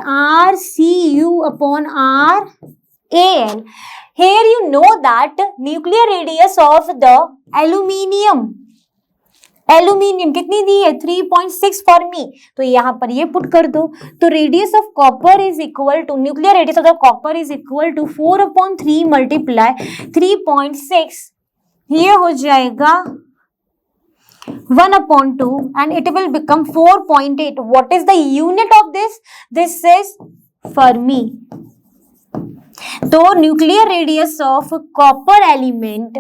RCU/RAN। Here you know that nuclear radius of the aluminium कितनी दी है, 3.6 फर्मी। तो यहाँ पर ये पुट कर दो, तो radius of copper is equal to nuclear radius of the copper is equal to 4/3 multiply 3.6, ये हो जाएगा 1/2 and it will become 4.8। what is the unit of this? This is Fermi। तो nuclear radius of copper element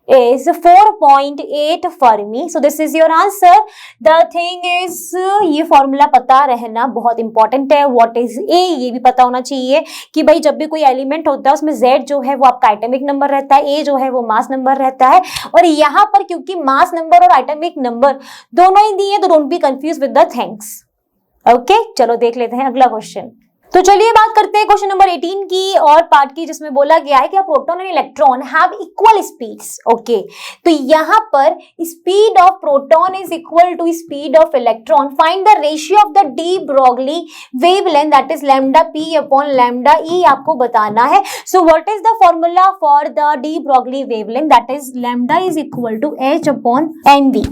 is 4.8 Fermi। so this is your answer। the thing is ये formula पता रहना बहुत important है। what is A ये भी पता होना चाहिए कि भाई जब भी कोई एलिमेंट होता है उसमें Z जो है वो आपका एटॉमिक नंबर रहता है, A जो है वो मास नंबर रहता है। और यहाँ पर क्योंकि मास नंबर और एटॉमिक नंबर दोनों ही दिए तो don't be confuse with the things. Okay, चलो देख लेते हैं अगला क्वेश्चन। तो चलिए बात करते हैं क्वेश्चन नंबर 18 की और पार्ट की, जिसमें बोला गया है कि proton and electron have equal speeds. Okay, तो यहाँ पर speed of proton is equal to speed of electron. Find the ratio of the de Broglie wavelength that is lambda P upon lambda E आपको बताना है। So what is the formula for the de Broglie wavelength that is lambda is equal to h upon N V.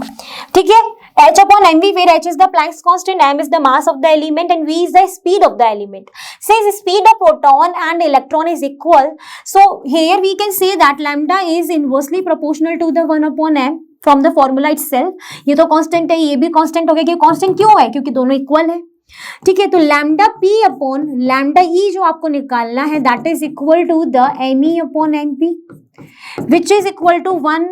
ठीक है, H upon mv, where h is the Planck's constant, m is the mass of the element and v is the speed of the element. Since speed of proton and electron is equal, so here we can say that lambda is inversely proportional to the 1 upon m from the formula itself. ये तो constant है, ये भी constant हो गया. कि constant क्यों है? क्योंकि दोनों equal है. ठीक है, तो lambda P upon lambda E जो आपको निकालना है that is equal to the M E upon M P which is equal to 1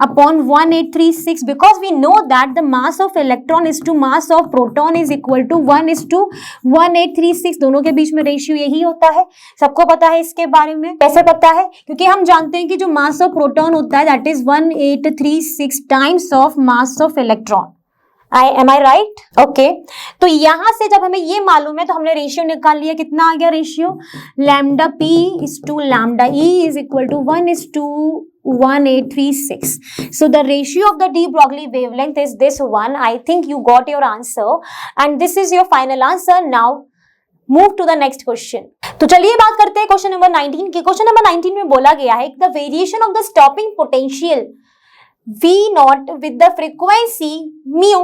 upon 1836 because we know that the mass of electron is to mass of proton is equal to 1:1836. दोनों के बीच में ratio यही होता है. सबको पता है इसके बारे में. कैसे पता है? क्योंकि हम जानते हैं कि जो मास ऑफ प्रोटॉन होता है that is 1836 times of mass of electron. Am I right? Okay. तो यहां से जब हमें ये मालूम है तो हमने रेशियो निकाल लिया. कितना आ गया ratio? Lambda P is to lambda E is equal to 1:1836. So the ratio of the de Broglie wavelength is this one. I think you got your answer and this is your final answer. Now move to the next question. तो चलिए बात करते हैं question number 19 की. Question number 19 में बोला गया है the variation of the stopping potential V naught with the frequency mu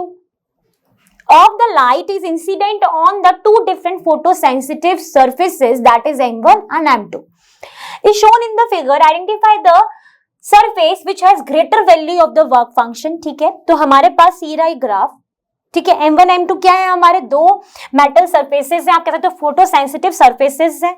of the light is incident on the two different photosensitive surfaces that is M1 and M2 is shown in the figure. Identify the surface which has greater value of the work function. ठीक है, तो हमारे पास ये रहा graph. ठीक है, M1 M2 क्या है? हमारे दो मेटल सरफेसेस हैं. आप कह सकते हो फोटो सेंसिटिव सरफेसेस हैं.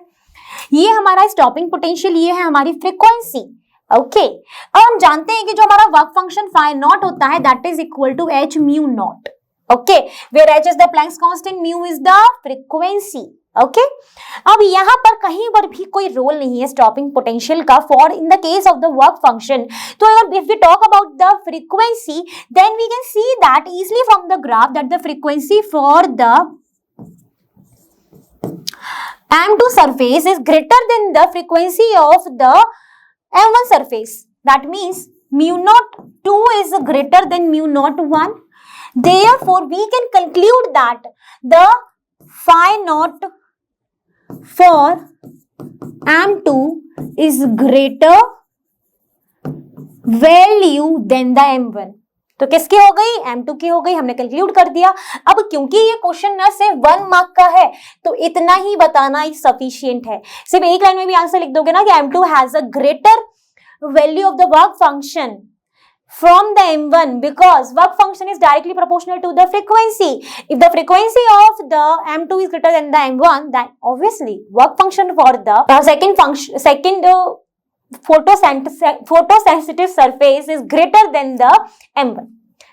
ये हमारा स्टॉपिंग पोटेंशियल, ये है हमारी फ्रीक्वेंसी. ओके, अब हम जानते हैं कि जो हमारा वर्क फंक्शन फाई नॉट होता है that is equal to H mu naught. Okay, where H is the Planck's constant, mu is the frequency. Okay, अब यहाँ पर कहीं पर भी कोई रोल नहीं है स्टॉपिंग पोटेंशियल का for in the case of the work function. तो अगर if we talk about the frequency then we can see that easily from the graph that the frequency for the M2 surface is greater than the frequency of the M1 surface. That means mu naught 2 is greater than mu naught 1. Therefore, we can conclude that the phi naught for M2 is greater value than the M1. तो किसकी हो गई? M2 की हो गई. हमने conclude कर दिया. अब क्योंकि ये क्वेश्चन ना सिर्फ 1 मार्क का है तो इतना ही बताना ही सफिशिएंट है. सिर्फ एक लाइन में भी आंसर लिख दोगे ना कि M2 has a greater value of the work function from the M1 because work function is directly proportional to the frequency. If the frequency of the M2 is greater than the M1, then obviously work function for the second photosensitive surface is greater than the M1.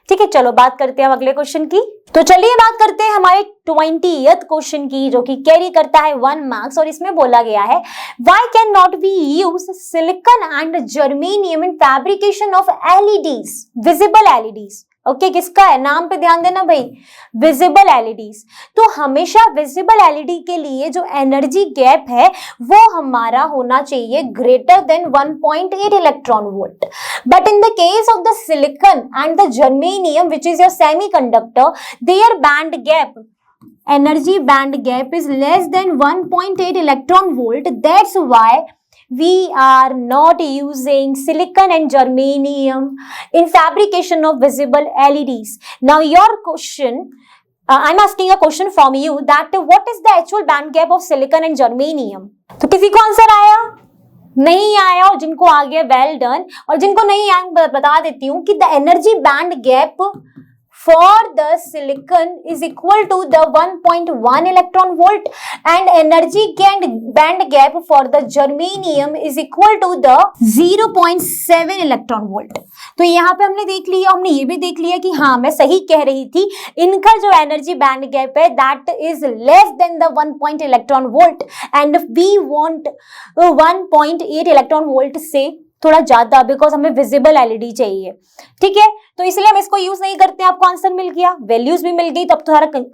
ठीक है, चलो बात करते हैं अगले question की. तो चलिए बात करते हैं हमारे 20th क्वेश्चन की जो कि कैरी करता है 1 मार्क्स और इसमें बोला गया है why can not we use silicon and germanium in fabrication of LEDs, visible LEDs. Okay, किसका है? नाम पे ध्यान देना भाई, विजिबल एलईडीज. तो हमेशा विजिबल एलईडी के लिए जो एनर्जी गैप है वो हमारा होना चाहिए greater than 1.8 electron volt. But in the case of the silicon and the germanium which is your semiconductor, their band gap, energy band gap is less than 1.8 electron volt. That's why we are not using silicon and germanium in fabrication of visible LEDs. Now your question, I'm asking a question from you that what is the actual band gap of silicon and germanium? तो किसी को answer आया? नहीं आया. और जिनको आ गया well done, और जिनको नहीं आया बता देती हूँ कि the energy band gap for the silicon is equal to the 1.1 electron volt and energy band gap for the germanium is equal to the 0.7 electron volt. तो यहाँ पे हमने देख लिया, हमने ये भी देख लिया कि हाँ मैं सही कह रही थी. इनका जो एनर्जी बैंड गैप है that is less than the 1 electron volt and we want 1.8 electron volt से थोड़ा ज्यादा बिकॉज हमें विजिबल एलईडी चाहिए. ठीक है, तो इसलिए हम इसको यूज नहीं करते. आपको आंसर मिल गया, वैल्यूज भी मिल गई, तब तो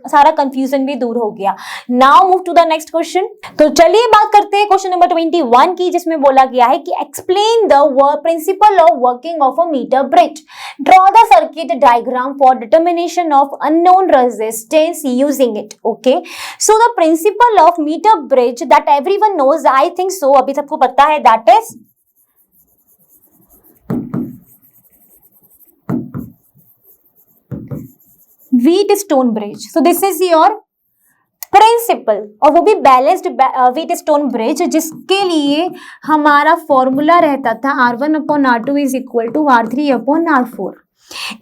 सारा कंफ्यूजन भी दूर हो गया. Now move to the next question. तो चलिए बात करते हैं क्वेश्चन नंबर 21 की जिसमें बोला गया है कि explain the principle of working of a meter bridge. Draw the circuit diagram for determination of unknown resistance using it. Okay, so the principle of meter bridge that everyone knows, I think so अभी सबको पता है, that is Wheatstone bridge. So this is your principle, और वो भी balanced Wheatstone bridge, जिसके लिए हमारा फॉर्मूला रहता था R1/R2 is equal to R3/R4।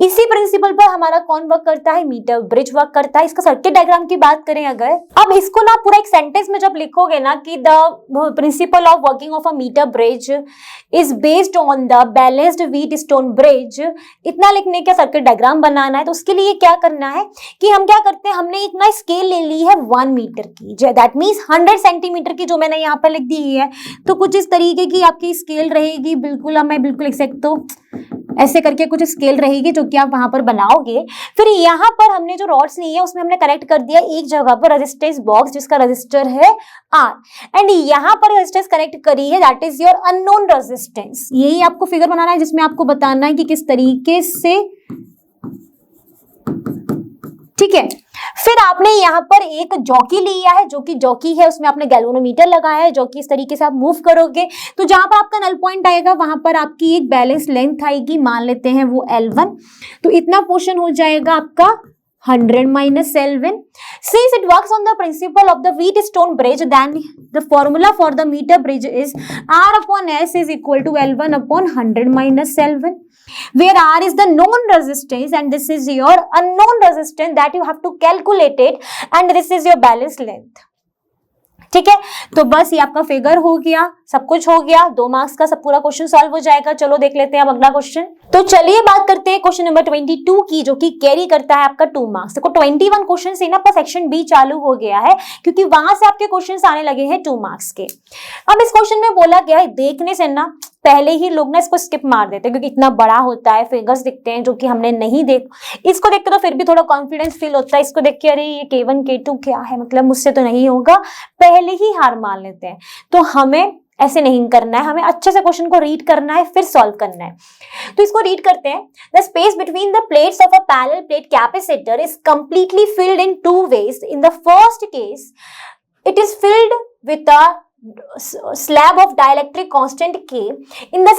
इसी प्रिंसिपल पर हमारा कौन वर्क करता है, मीटर ब्रिज वर्क करता है। इसका सर्किट डायग्राम की बात करें अगर, अब इसको ना पूरा एक सेंटेंस में जब लिखोगे ना कि the principle of working of a meter bridge is based on the balanced Wheatstone bridge, इतना लिखने का सर्किट डायग्राम बनाना है। तो उसके लिए क्या करना है कि हम क्या करते हैं, हमने एक ना स्केल ले ली है 1 मीटर की, दैट मीन्स 100 सेंटीमीटर की, जो मैंने यहाँ पर लिख दी है। तो कुछ इस तरीके की आपकी स्केल रहेगी, बिल्कुल अब मैं बिल्कुल एक्सैक्ट तो ऐसे करके कुछ स्केल रहेगी जो कि आप वहां पर बनाओगे। फिर यहाँ पर हमने जो रॉड्स ली है उसमें हमने कनेक्ट कर दिया एक जगह पर रेजिस्टेंस बॉक्स जिसका रजिस्टर है R, एंड यहाँ पर रेजिस्टेंस कनेक्ट करी है, that is your unknown resistance. यही आपको फिगर बनाना है जिसमें आपको बताना है कि किस तरीके से, ठीक है। फिर आपने यहाँ पर एक जॉकी लिया है, जो कि जॉकी है उसमें आपने गैल्वेनोमीटर लगाया है, जो कि इस तरीके से आप मूव करोगे तो जहां पर आपका नल पॉइंट आएगा वहां पर आपकी एक बैलेंस लेंथ आएगी, मान लेते हैं वो L1। तो इतना पोर्शन हो जाएगा आपका 100 minus L1. Since it works on the principle of the Wheatstone bridge, then the formula for the meter bridge is R upon S is equal to L1 upon 100 minus L1, where R is the known resistance and this is your unknown resistance that you have to calculate it, and this is your balance length. ठीक है, तो बस ये आपका figure हो गया, सब कुछ हो गया, 2 मार्क्स का सब पूरा क्वेश्चन सॉल्व हो जाएगा। चलो देख लेते हैं अब अगला क्वेश्चन। तो चलिए बात करते हैं क्वेश्चन नंबर 22 की, जो कि कैरी करता है आपका 2 मार्क्स। देखो 21 क्वेश्चन से ना पर सेक्शन बी चालू हो गया है, क्योंकि वहां से आपके क्वेश्चन आने लगे हैं 2 मार्क्स के। अब इस क्वेश्चन में बोला गया है, देखने से ना पहले ही लोग ना इसको स्किप मार देते हैं, क्योंकि इतना बड़ा होता है, फिगर्स दिखते हैं जो कि हमने नहीं देख, इसको देख के तो फिर भी थोड़ा कॉन्फिडेंस फील होता है, इसको देख के अरे ये K1 K2 क्या है, मतलब मुझसे तो नहीं होगा, पहले ही हार मान लेते हैं। तो हमें ऐसे नहीं करना है, हमें अच्छे से क्वेश्चन को रीड करना है फिर सॉल्व करना है। तो इसको रीड करते हैं। The space between the plates of a parallel plate capacitor is completely filled in 2 ways. In the first case it is filled with a slab of dielectric constant K. In the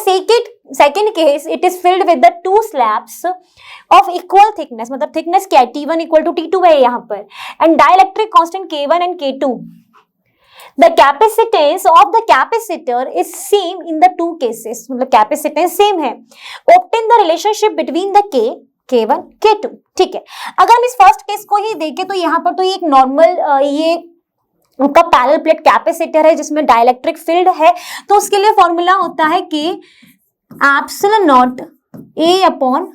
second case it is filled with the 2 slabs of equal thickness, मतलब thickness क्या है, T1 equal to T2 है यहाँ पर, and dielectric constant K1 and K2. The capacitance of the capacitor is same in the 2 cases, मतलब capacitance same है. Obtain the relationship between the K1 K2. ठीक है, अगर हम इस फर्स्ट केस को ही देखें तो यहाँ पर तो ये एक नॉर्मल ये उनका पैरेलल प्लेट कैपेसिटर है जिसमें डाइलेक्ट्रिक फील्ड है, तो उसके लिए फॉर्मूला होता है कि epsilon not A upon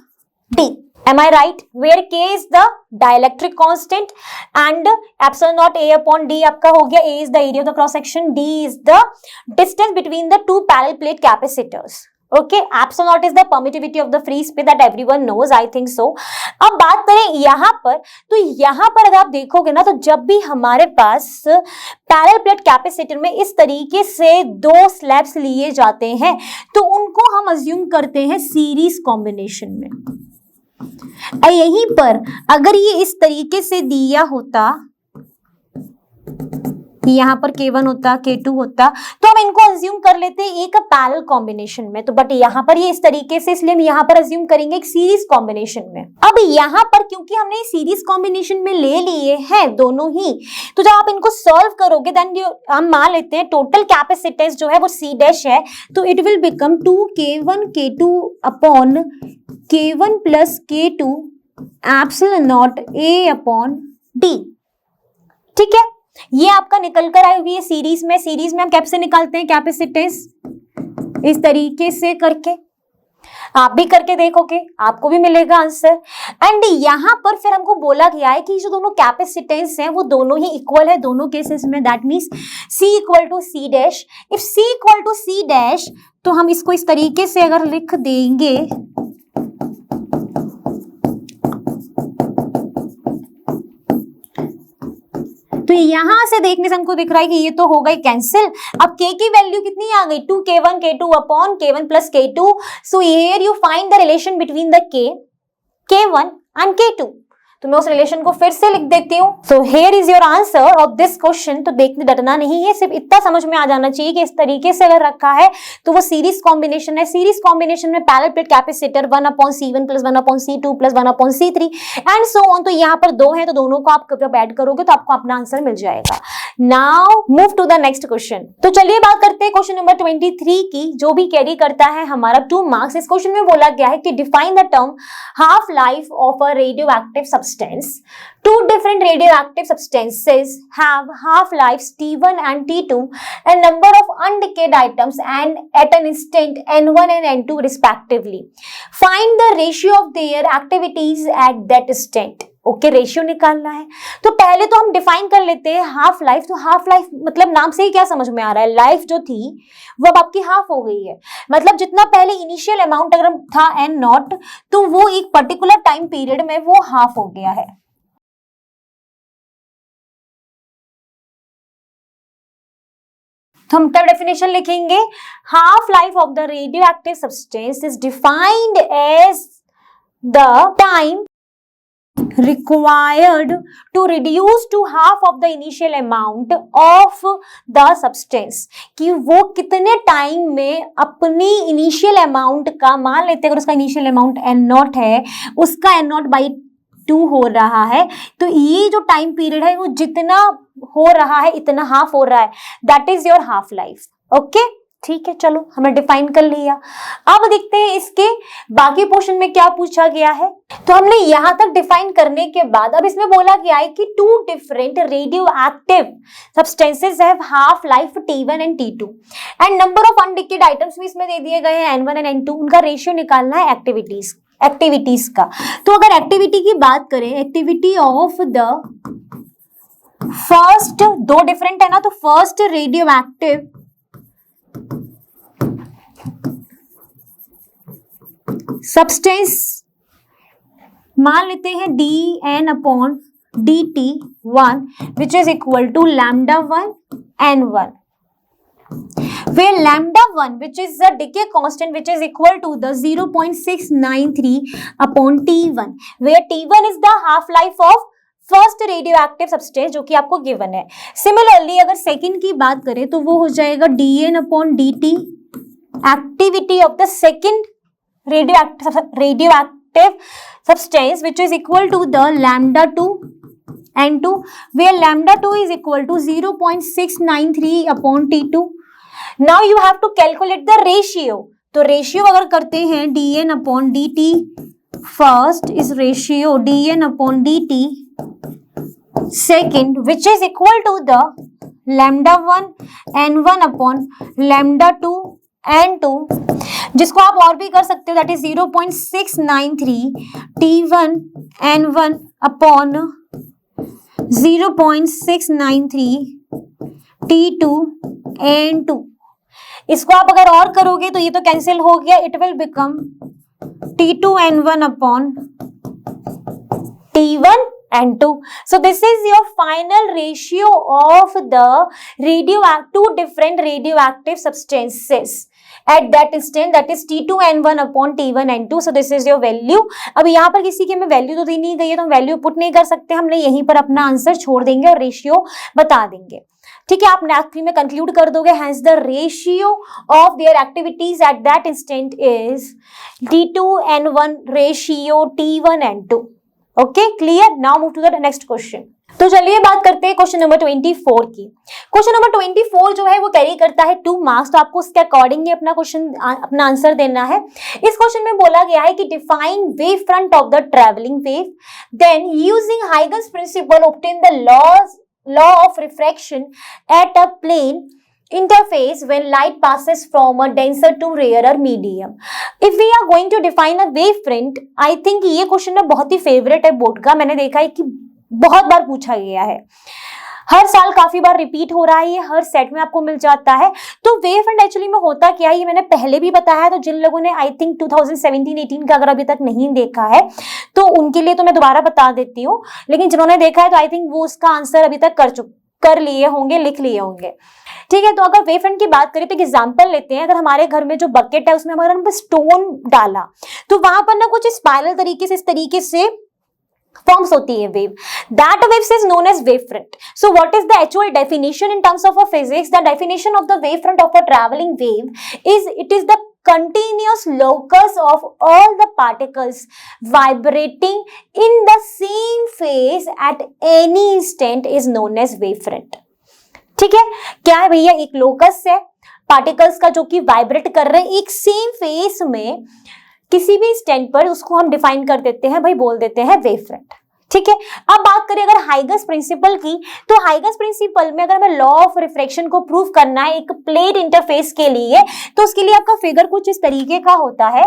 D. Am I right? Where K is the dielectric constant and epsilon naught A upon D आपका हो गया, A is the area of the cross section, D is the distance between the 2 parallel plate capacitors. Okay, epsilon naught is the permittivity of the free space that everyone knows, I think so. अब बात करें यहाँ पर, तो यहाँ पर अगर आप देखोगे ना, तो जब भी हमारे पास पैरेलल प्लेट कैपेसिटर में इस तरीके से 2 स्लैब्स लिए जाते हैं तो उनको हम अज्यूम करते हैं सीरीज कॉम्बिनेशन में। यहीं पर अगर ये इस तरीके से दिया होता, यहाँ पर K1 होता, K2 होता, तो हम इनको अज्यूम कर लेते हैं एक पैरेलल कॉम्बिनेशन में। तो बट यहाँ पर ये इस तरीके से, इसलिए हम यहाँ पर अज्यूम करेंगे एक सीरीज कॉम्बिनेशन में। अब यहाँ पर क्योंकि हमने सीरीज कॉम्बिनेशन में ले लिए हैं दोनों ही, तो जब आप इनको सॉल्व करोगे देन हम मान लेते हैं टोटल कैपेसिटेंस जो है वो C डैश है, तो it will become 2K1 K2 upon K1 plus K2 epsilon not A upon D। ठीक है, ये आपका निकल कर आई हुई है सीरीज में। सीरीज में हम कैसे निकालते हैं कैपेसिटेंस, इस तरीके से करके, आप भी करके देखोगे आपको भी मिलेगा आंसर। एंड यहाँ पर फिर हमको बोला गया है कि जो दोनों कैपेसिटेंस हैं वो दोनों ही इक्वल है दोनों केसेस में, that means C equal to C dash. If C equal to C dash तो हम इसको इस तरीके से अगर लिख देंगे, तो यहां से देखने से हमको दिख रहा है कि ये तो हो गई कैंसिल। अब K की वैल्यू कितनी आ गई, 2K1 K2 upon K1 plus K2। So here you find the relation between the K1 and K2। तो तो मैं उस रिलेशन को फिर से लिख देती हूँ. So here is your answer of this question. तो देखने डरना नहीं है, सिर्फ इतना समझ में आ जाना चाहिए कि इस तरीके से अगर रखा है तो वो सीरीज कॉम्बिनेशन है. सीरीज कॉम्बिनेशन में parallel plate capacitor 1/C1 + 1/C2 + 1/C3 and so on. तो यहाँ पर दो है तो दोनों को आप जब ऐड करोगे तो आपको अपना आंसर मिल जाएगा. Now move to the next question. तो चलिए बात करते हैं क्वेश्चन नंबर 23 की, जो भी कैरी करता है हमारा 2 मार्क्स. इस क्वेश्चन में बोला गया है कि define the term half life of a radioactive substance. Two different radioactive substances have half-lives T1 and T2 and number of undecayed items and at an instant N1 and N2 respectively. Find the ratio of their activities at that instant. Okay, ratio निकालना है. तो पहले तो हम define कर लेते हैं half life. तो हाफ लाइफ मतलब नाम से ही क्या समझ में आ रहा है, लाइफ जो थी वो अब आपकी हाफ हो गई है. मतलब जितना पहले इनिशियल अमाउंट अगर था एन नॉट, तो वो एक पर्टिकुलर टाइम पीरियड में वो हाफ हो गया है. तो हम तब डेफिनेशन लिखेंगे, half life of the radioactive substance is defined as the time required to reduce to half of the initial amount of the substance. कि वो कितने टाइम में अपनी इनिशियल अमाउंट का, मान लेते हैं अगर उसका इनिशियल अमाउंट एन नॉट है, उसका एन नॉट बाई 2 हो रहा है, तो ये जो टाइम पीरियड है वो जितना हो रहा है इतना हाफ हो रहा है. That is your half life. Okay, ठीक है, चलो हमने डिफाइन कर लिया. अब देखते हैं इसके बाकी पोर्शन में क्या पूछा गया है. तो हमने यहां तक डिफाइन करने के बाद अब इसमें बोला गया है कि 2 different radioactive substances have half life T1 and T2 and number of undecayed items भी इसमें दे दिए गए हैं N1 एंड N2. उनका रेशियो निकालना है एक्टिविटीज का. तो अगर एक्टिविटी की बात करें, activity of the first, 2 different है ना, तो फर्स्ट रेडियोएक्टिव सब्सटेंस मान लेते हैं dN/dt1 which is equal to λ1 N1, where λ1 which is the decay constant which is equal to the 0.693/T1, where T1 is the half life of first radioactive substance जो कि आपको given है. Similarly अगर second की बात करें तो वो हो जाएगा dN/dt activity of the second radioactive substance which is equal to the λ2 N2, where λ2 is equal to 0.693/T2. Now you have to calculate the ratio. तो रेशियो अगर करते हैं dN/dt, first is ratio dN/dt second which is equal to the λ1 N1/λ2 N2, जिसको आप और भी कर सकते हो, that is 0.693 T1 N1 0.693 T2 N2. इसको आप अगर और करोगे तो ये तो कैंसिल हो गया, it will become T2 N1 T1 N2. So this is your final ratio of the two different radioactive substances at that instant, that is T2 N1 T1 N2. So this is your value. अब यहाँ पर किसी की हमें value तो दी नहीं गई है तो हम वैल्यू पुट नहीं कर सकते, हमने यहीं पर अपना आंसर छोड़ देंगे और रेशियो बता देंगे. ठीक है, आप आखिरी में कंक्लूड कर दोगे. Hence the ratio of their activities at that instant is T2 N1 ratio T1 N2. Okay, clear. Now move to the next question. तो चलिए बात करते हैं क्वेश्चन नंबर 24 की. क्वेश्चन नंबर 24 जो है वो कैरी करता है 2 मार्क्स. तो आपको उसके अकॉर्डिंग अपना क्वेश्चन, अपना आंसर देना है. इस क्वेश्चन में बोला गया है कि define wave front of the travelling wave, then using Huygens principle obtain the law of refraction at a plane interface when light passes from a denser to rarer medium. If we are going to define a wave front, I think ये question ना बहुत ही favourite है board का. मैंने देखा है कि बहुत बार पूछा गया है, हर साल काफी बार रिपीट हो रहा है, ये हर सेट में आपको मिल जाता है. तो वेव फ्रंट एक्चुअली में होता क्या है ये मैंने पहले भी बताया है. तो जिन लोगों ने आई थिंक 2017-18 का अगर अभी तक नहीं देखा है तो उनके लिए तो मैं दोबारा बता देती हूँ, लेकिन जिन्होंने देखा है तो आई थिंक वो उसका आंसर अभी तक कर लिए होंगे, लिख लिए होंगे. ठीक है, तो अगर वेव फ्रंट की बात करें तो एग्जांपल लेते हैं. अगर हमारे घर में जो बकेट है उसमें हमारा स्टोन डाला तो वहां पर ना कुछ स्पाइरल तरीके से, इस तरीके से फॉर्म्स होती है wave, that waves is known as wave front. So what is the actual definition in terms of a physics? The definition of the wave front of a travelling wave is it is the continuous locus of all the particles vibrating in the same phase at any instant is known as wavefront. ठीक है, क्या है भैया? एक locus है particles का जो कि वाइब्रेट कर रहे हैं एक सेम फेस में किसी भी इंस्टेंट पर, उसको हम डिफाइन कर देते हैं भाई, बोल देते हैं वेव फ्रंट. ठीक है, अब बात करें अगर हाइगस प्रिंसिपल की, तो हाइगस प्रिंसिपल में अगर हमें लॉ ऑफ रिफ्रैक्शन को प्रूव करना है एक प्लेट इंटरफेस के लिए, तो उसके लिए आपका फिगर कुछ इस तरीके का होता है.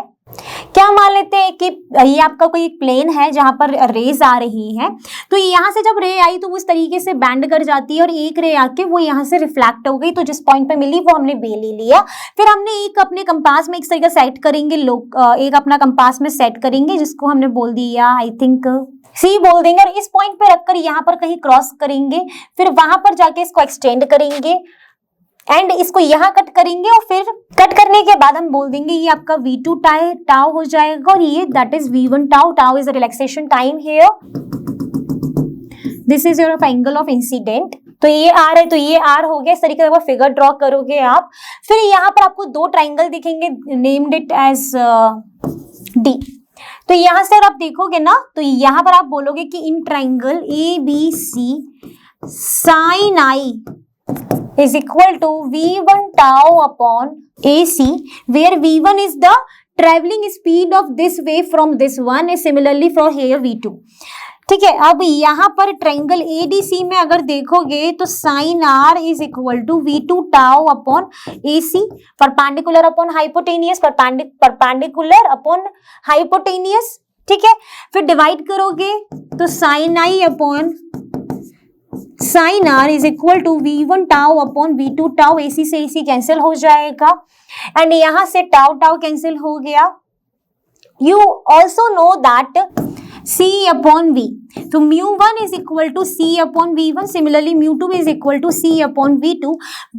क्या मान लेते हैं कि ये आपका कोई प्लेन है जहां पर रेज आ रही है, तो यहां से जब रे आई तो वो इस तरीके से बैंड कर जाती है और एक रे आके वो यहां से रिफ्लेक्ट हो गई, तो जिस पॉइंट पे मिली वो हमने बी ले लिया. फिर हमने एक अपने कंपास में एक तरीके सेट करेंगे, एक अपना कंपास में सेट करेंगे जिसको हमने बोल दिया आई थिंक सी बोल देंगे, और इस पॉइंट पे रखकर यहाँ पर कहीं क्रॉस करेंगे, फिर वहां पर जाके इसको एक्सटेंड करेंगे एंड इसको यहाँ कट करेंगे, और फिर कट करने के बाद हम बोल देंगे ये आपका V2 टाउ हो जाएगा, और ये that is V1 tau. Tau is a relaxation time here. This is your angle of incident. तो ये आर है, तो ये आर हो गया. इस तरीके से फिगर ड्रॉ करोगे आप. फिर यहाँ पर आपको दो ट्राइंगल दिखेंगे, नेम्ड इट एज डी. तो यहां से अगर आप देखोगे ना, तो यहां पर आप बोलोगे कि in triangle A B C sine I is equal to V1 tau upon AC, where V1 is the traveling speed of this wave from this one, is similarly for here V2. ठीक है, अब यहाँ पर triangle ADC में अगर देखोगे तो sine R is equal to V2 tau upon AC, perpendicular upon hypotenuse, perpendicular upon hypotenuse. ठीक है, फिर डिवाइड करोगे तो sine I upon sine R is equal to V1 tau upon V2 tau. AC से AC कैंसिल हो जाएगा and यहां से टाउ टाउ कैंसिल हो गया. You also know that C upon V. So mu1 is equal to C upon V1. Similarly, mu2 is equal to C upon V2.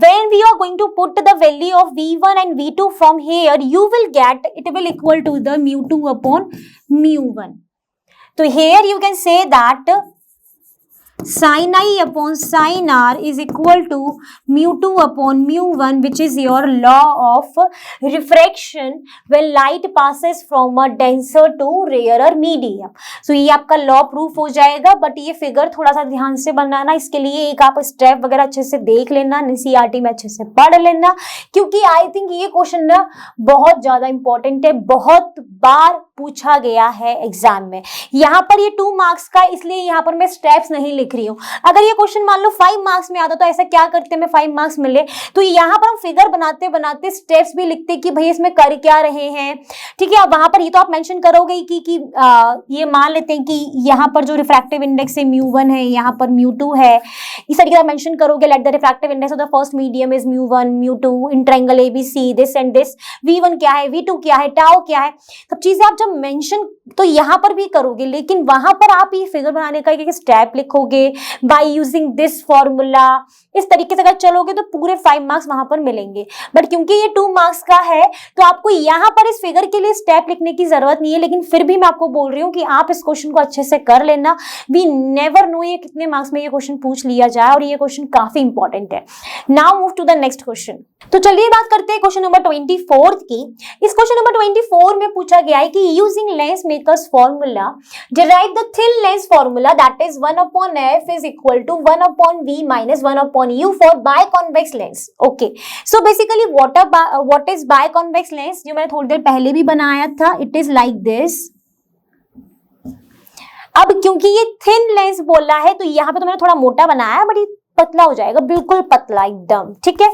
When we are going to put the value of V1 and V2 from here, you will get it will equal to the mu2 upon mu1. So here you can say that sin I upon sin R is equal to mu2 upon mu1, which is your law of refraction when light passes from a denser to rarer medium. So ये आपका law proof हो जाएगा, but ये figure थोड़ा सा ध्यान से बनाना. इसके लिए एक आप स्टेप वगैरह अच्छे से देख लेना, NCERT में अच्छे से पढ़ लेना, क्योंकि आई थिंक ये क्वेश्चन ना बहुत ज्यादा इंपॉर्टेंट है, बहुत बार पूछा गया है एग्जाम में. यहाँ पर ये 2 मार्क्स का, इसलिए यहाँ पर मैं स्टेप्स नहीं लिख रही हूँ. अगर ये क्वेश्चन मान लो 5 मार्क्स में आता तो ऐसा क्या करते में 5 मार्क्स मिले, तो यहाँ पर हम फिगर बनाते बनाते स्टेप्स भी लिखते कि भाई इसमें कर क्या रहे हैं. ठीक है, वहां पर ये तो आप मेंशन करोगे कि ये मान लेते हैं कि यहाँ पर जो रिफ्रैक्टिव इंडेक्स है mu1 है, यहाँ पर mu2 है. इस तरीके से मेंशन करोगे let the refractive index of the first medium is mu1 mu2 in triangle ABC, this and this. V1 क्या है, V2 क्या है, टाउ क्या है, सब चीजें आप जब मेंशन तो यहाँ पर भी करोगे, लेकिन वहां पर आप ये फिगर बनाने का एक स्टेप लिखोगे बाय यूजिंग दिस फॉर्मूला. इस तरीके से अगर चलोगे तो पूरे 5 मार्क्स वहां पर मिलेंगे. बट क्योंकि ये 2 मार्क्स का है तो आपको यहाँ पर इस फिगर के लिए स्टेप लिखने की जरूरत नहीं है, लेकिन फिर भी मैं आपको बोल रही हूँ कि आप इस क्वेश्चन को अच्छे से कर लेना. वी नेवर नो ये कितने मार्क्स में ये क्वेश्चन पूछ लिया जाए, और ये क्वेश्चन काफी इंपॉर्टेंट है. Now move to the next question. तो चलिए बात करते हैं क्वेश्चन नंबर 24 की. इस क्वेश्चन नंबर 24 में पूछा गया है कि using lens makers formula derive the thin lens formula that is 1 upon f is equal to 1 upon v minus 1 upon u for biconvex lens. Okay, so basically what is biconvex lens, जो मैंने थोड़ी देर पहले भी बनाया था. It is like this. अब क्योंकि ये थिन लेंस बोला है तो यहाँ पे तो मैंने थोड़ा मोटा बनाया, बट ये पतला हो जाएगा, बिल्कुल पतला एकदम. ठीक है,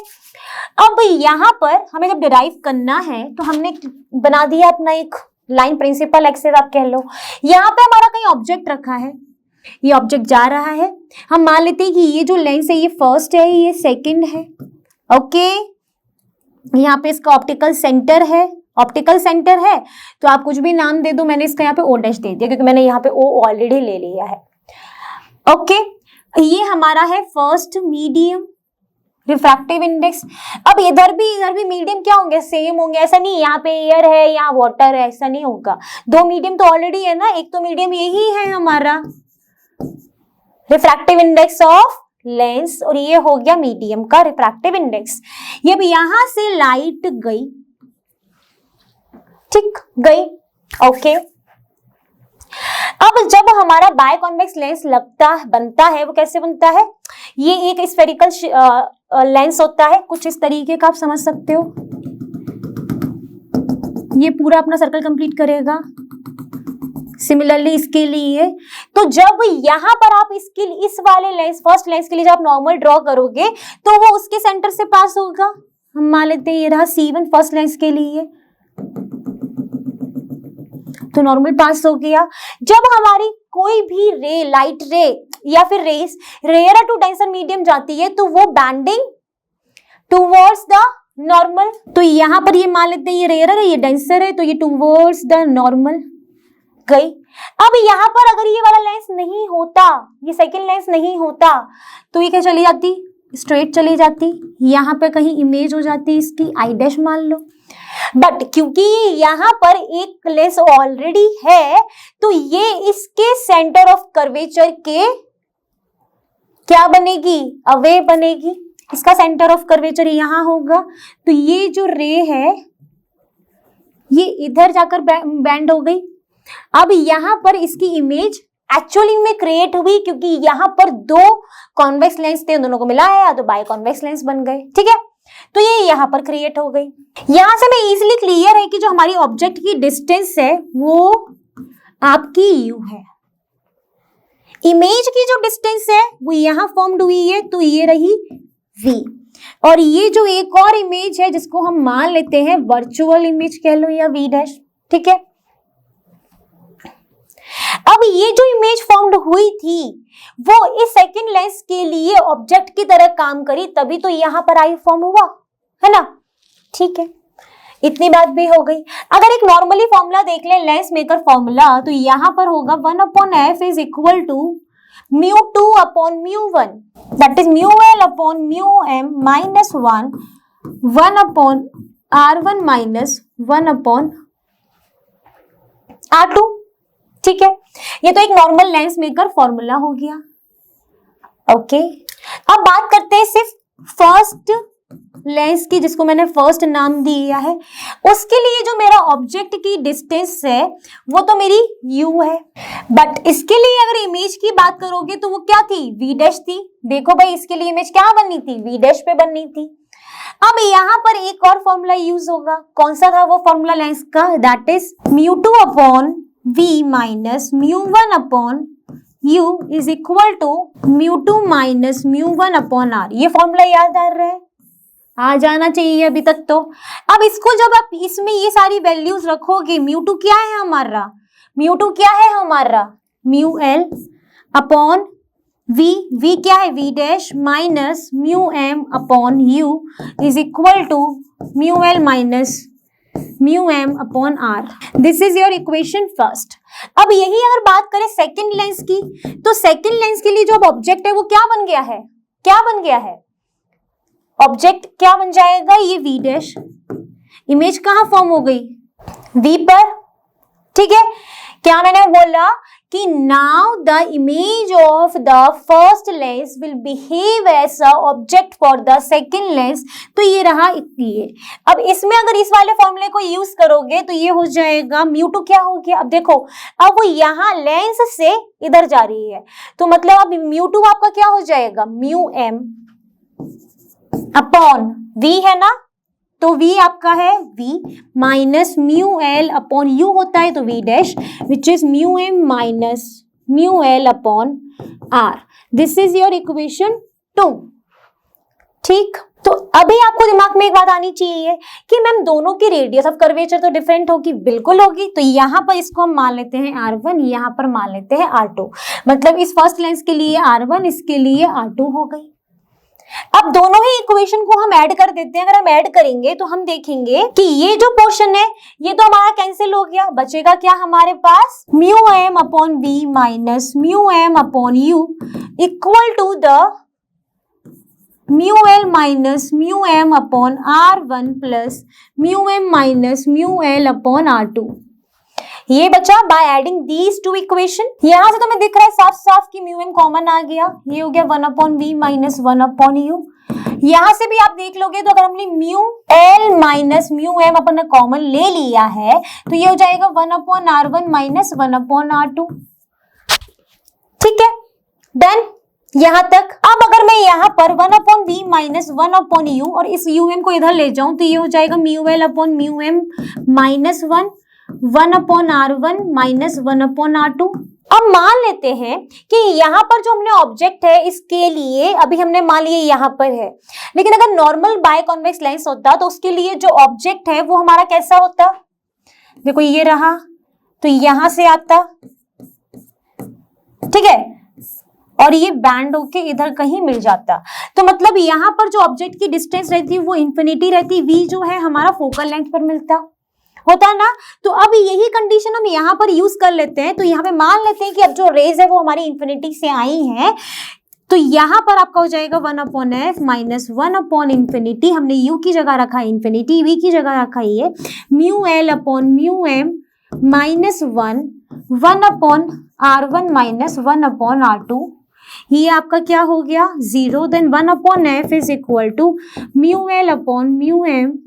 अब यहाँ पर हमें जब डिराइव करना है तो हमने बना दिया अपना एक लाइन प्रिंसिपल एक्सेस आप कह लो. यहाँ पे हमारा कहीं ऑब्जेक्ट रखा है, ये ऑब्जेक्ट जा रहा है. हम मान लेते हैं कि ये जो लेंस है ये फर्स्ट है, ये सेकंड है. ओके, यहाँ पे इसका ऑप्टिकल सेंटर है, तो आप कुछ भी नाम दे दो. मैंने इसका यहाँ पे O डैश दे दिया क्योंकि मैंने यहाँ पे O ऑलरेडी ले लिया है. ओके, ये हमारा है फर्स्ट मीडियम, रिफ्रैक्टिव इंडेक्स। अब इधर भी मीडियम क्या होंगे, सेम होंगे, ऐसा नहीं यहाँ पे एयर है यहाँ वाटर है, ऐसा नहीं होगा। दो मीडियम तो ऑलरेडी है ना, एक तो मीडियम यही है हमारा रिफ्रैक्टिव इंडेक्स ऑफ लेंस, और ये हो गया मीडियम का रिफ्रैक्टिव इंडेक्स। ये भी यहां से लाइट गई, ठीक गई, ओके। अब जब हमारा बायकॉन्वेक्स लेंस बनता है, वो कैसे बनता है, ये एक स्फेरिकल लेंस होता है, कुछ इस तरीके का आप समझ सकते हो। ये पूरा अपना सर्कल कंप्लीट करेगा। सिमिलरली इसके लिए, तो जब यहां पर आप इस वाले लेंस, फर्स्ट लेंस के लिए जब आप नॉर्मल ड्रॉ करोगे तो वो उसके सेंटर से पास होगा। हम मान लेते हैं ये रहा C1 फर्स्ट लेंस के लिए, तो नॉर्मल पास हो गया। जब हमारी कोई भी रे, लाइट रे या फिर rays rarer to denser medium जाती है, तो वो बैंडिंग टूवर्ड्स द नॉर्मल, तो यहां पर ये मान लेते हैं ये रेयर है, ये डेंसर है, तो ये टूवर्ड्स द नॉर्मल गई। अब यहां पर अगर ये वाला लेंस नहीं होता, ये सेकंड लेंस नहीं होता, तो ये क्या चली जाती, स्ट्रेट चली जाती, यहां पे कहीं इमेज हो जाती इसकी आई डैश मान लो। बट क्योंकि यहां पर एक लेंस ऑलरेडी है, तो ये इसके सेंटर ऑफ कर्वेचर के क्या बनेगी, अवे बनेगी। इसका सेंटर ऑफ कर्वेचर यहां होगा, तो ये जो रे है ये इधर जाकर बैंड हो गई। अब यहां पर इसकी इमेज एक्चुअली में क्रिएट हुई, क्योंकि यहां पर दो कॉन्वेक्स लेंस थे, उन दोनों को मिलाया तो बायकॉन्वेक्स लेंस बन गए, ठीक है। तो ये यहां पर क्रिएट हो गई। यहां से मैं इजीली क्लियर है कि जो हमारी ऑब्जेक्ट की डिस्टेंस है वो आपकी u है। इमेज की जो डिस्टेंस है वो यहां फॉर्म्ड हुई है, तो ये रही v, और ये जो एक और इमेज है जिसको हम मान लेते हैं वर्चुअल इमेज कह लो या v डैश, ठीक है। अब ये जो इमेज फॉर्म्ड हुई थी वो इस सेकंड लेंस के लिए ऑब्जेक्ट की तरह काम करी, तभी तो यहां पर आई फॉर्म हुआ है ना, ठीक है। इतनी बात भी हो गई। अगर एक नॉर्मली फॉर्मूला देख ले, लेंस मेकर फॉर्मूला, तो यहां पर होगा 1/f is equal to μ2 upon μ1, that is μl upon μm minus 1 upon r1 minus 1 upon r2, ठीक है। ये तो एक नॉर्मल लेंस मेकर फॉर्मूला हो गया, ओके। अब बात करते हैं सिर्फ फर्स्ट लेंस की, जिसको मैंने फर्स्ट नाम दिया है। उसके लिए जो मेरा ऑब्जेक्ट की डिस्टेंस है वो तो मेरी u है, बट इसके लिए अगर इमेज की बात करोगे तो वो क्या थी, v डैश थी। देखो भाई इसके लिए इमेज क्या बननी थी, v डैश पे बननी थी। अब यहाँ पर एक और फॉर्मूला यूज होगा, कौन सा था वो फॉर्मूला लेंस का, that is μ2 upon v minus μ1 upon u is equal to μ2 minus μ1 upon r। ये फॉर्मूला याद आ रहा है, आ जाना चाहिए अभी तक तो। अब इसको जब आप इसमें ये सारी वैल्यूज रखोगे, μ2 क्या है हमारा, μ2 क्या है हमारा μl अपॉन v क्या है v dash minus μm upon u is equal to μl minus μm upon r। This is your equation first. अब यही अगर बात करें सेकंड लेंस की, तो सेकंड लेंस के लिए जो ऑब्जेक्ट है वो क्या बन गया है, क्या बन गया है, ऑब्जेक्ट क्या बन जाएगा, ये v डैश। इमेज कहाँ फॉर्म हो गई, v पर, ठीक है। क्या मैंने बोला कि now the image of the first lens will behave as a object for the second lens, तो ये रहा ये। अब इसमें अगर इस वाले फॉर्मूले को यूज करोगे तो ये हो जाएगा μ2 क्या हो गया, अब देखो अब वो यहाँ लेंस से इधर जा रही है, तो मतलब अब μ2 आपका क्या हो जाएगा μm अपॉन v है ना, तो v आपका है v minus μl upon u होता है तो v dash which is μm minus μl upon r। This is your equation 2, ठीक। तो अभी आपको दिमाग में एक बात आनी चाहिए कि मैम दोनों की रेडियस ऑफ कर्वेचर तो डिफरेंट होगी, बिल्कुल होगी। तो यहाँ पर इसको हम मान लेते हैं r1, यहाँ पर मान लेते हैं r2, मतलब इस फर्स्ट लेंस के लिए r1, इसके लिए r2 हो गई। अब दोनों ही इक्वेशन को हम ऐड कर देते हैं। अगर हम ऐड करेंगे तो हम देखेंगे कि ये जो पोर्शन है ये तो हमारा कैंसिल हो गया, बचेगा क्या हमारे पास μm upon v minus μm upon u equal to the mu L minus mu M upon R1 plus mu M minus mu L upon R2। ये बचा by adding these two equation. यहां से तुम्हें दिख रहा है साफ साफ कि म्यू एम कॉमन आ गया, ये हो गया 1 upon V minus 1 upon U. यहां से भी आप देख लोगे तो अगर हमने mu L minus mu M अपन ने कॉमन ले लिया है तो ये हो जाएगा 1 upon R1 minus 1 upon R2। ठीक है, देन यहां तक। अब अगर मैं यहां पर 1 upon V minus 1 upon U और इस यू एम को इधर ले जाऊं तो ये हो जाएगा mu L upon mu M minus 1 upon R1 minus 1 upon R2। अब मान लेते हैं कि यहाँ पर जो हमने ऑब्जेक्ट है इसके लिए अभी हमने मान लिया यहाँ पर है, लेकिन अगर नॉर्मल बाय कॉन्वेक्स लेंस होता तो उसके लिए जो ऑब्जेक्ट है वो हमारा कैसा होता। देखो ये रहा तो यहां से आता, ठीक है, और ये बैंड होके इधर कहीं मिल जाता। तो मतलब यहाँ पर जो ऑब्जेक्ट की डिस्टेंस रहती वो इंफिनिटी रहती, वी जो है हमारा फोकल लेंथ पर मिलता होता ना। तो अब यही कंडीशन हम यहाँ पर यूज कर लेते हैं। तो यहाँ पे मान लेते हैं कि अब जो रेज है वो हमारी इंफिनिटी से आई हैं, तो यहाँ पर आपका हो जाएगा 1 upon F minus 1 upon infinity, हमने यू की जगह रखा है इंफिनिटी, वी की जगह रखा है mu L upon mu M minus 1 upon R1 minus 1 upon R2। ये आपका क्या हो गया 0। Then 1 upon F is equal to mu L upon mu M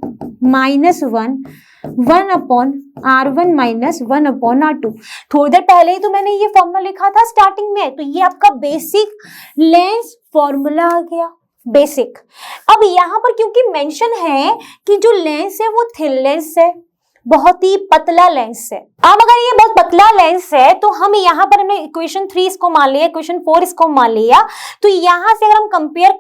minus 1 upon R1 minus 1 upon R2। थोड़ी देर पहले ही तो मैंने ये फॉर्मूला लिखा था स्टार्टिंग में, तो ये आपका बेसिक लेंस फॉर्मूला आ गया, बेसिक। अब यहाँ पर क्योंकि मेंशन है कि जो लेंस है वो थिन लेंस है, बहुत ही पतला लेंस है। अब अगर ये बहुत पतला लेंस है तो हम यहाँ पर हमने इक्वेशन 3 इसको मान लिया, इक्वेशन 4 इसको मान लिया, तो यहाँ से अगर हम कंपेयर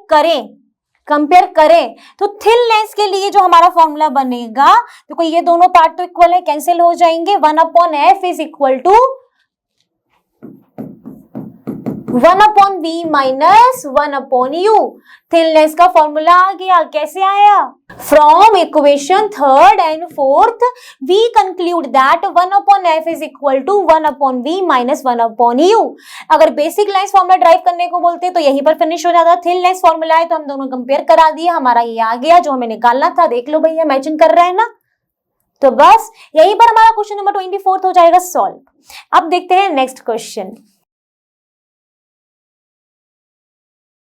करें तो थिन लेंस के लिए जो हमारा फॉर्मूला बनेगा, देखो ये दोनों पार्ट तो इक्वल है, कैंसिल हो जाएंगे। 1 upon F is equal to 1 upon V minus 1 upon U. Thin lens का फॉर्मूला आ गया। कैसे आया? From equation 3rd and 4th we conclude that 1 upon F is equal to 1 upon V minus 1 upon U. अगर basic lens formula derive करने को बोलते तो यहीं पर फिनिश हो जाता। थिन लेंस फॉर्मूला है तो हम दोनों कंपेयर करा दिए, हमारा ये आ गया जो हमें निकालना था। देख लो भैया मैचिंग कर रहा है ना। तो बस यहीं पर हमारा क्वेश्चन नंबर 24 हो जाएगा सॉल्व। अब देखते हैं नेक्स्ट क्वेश्चन।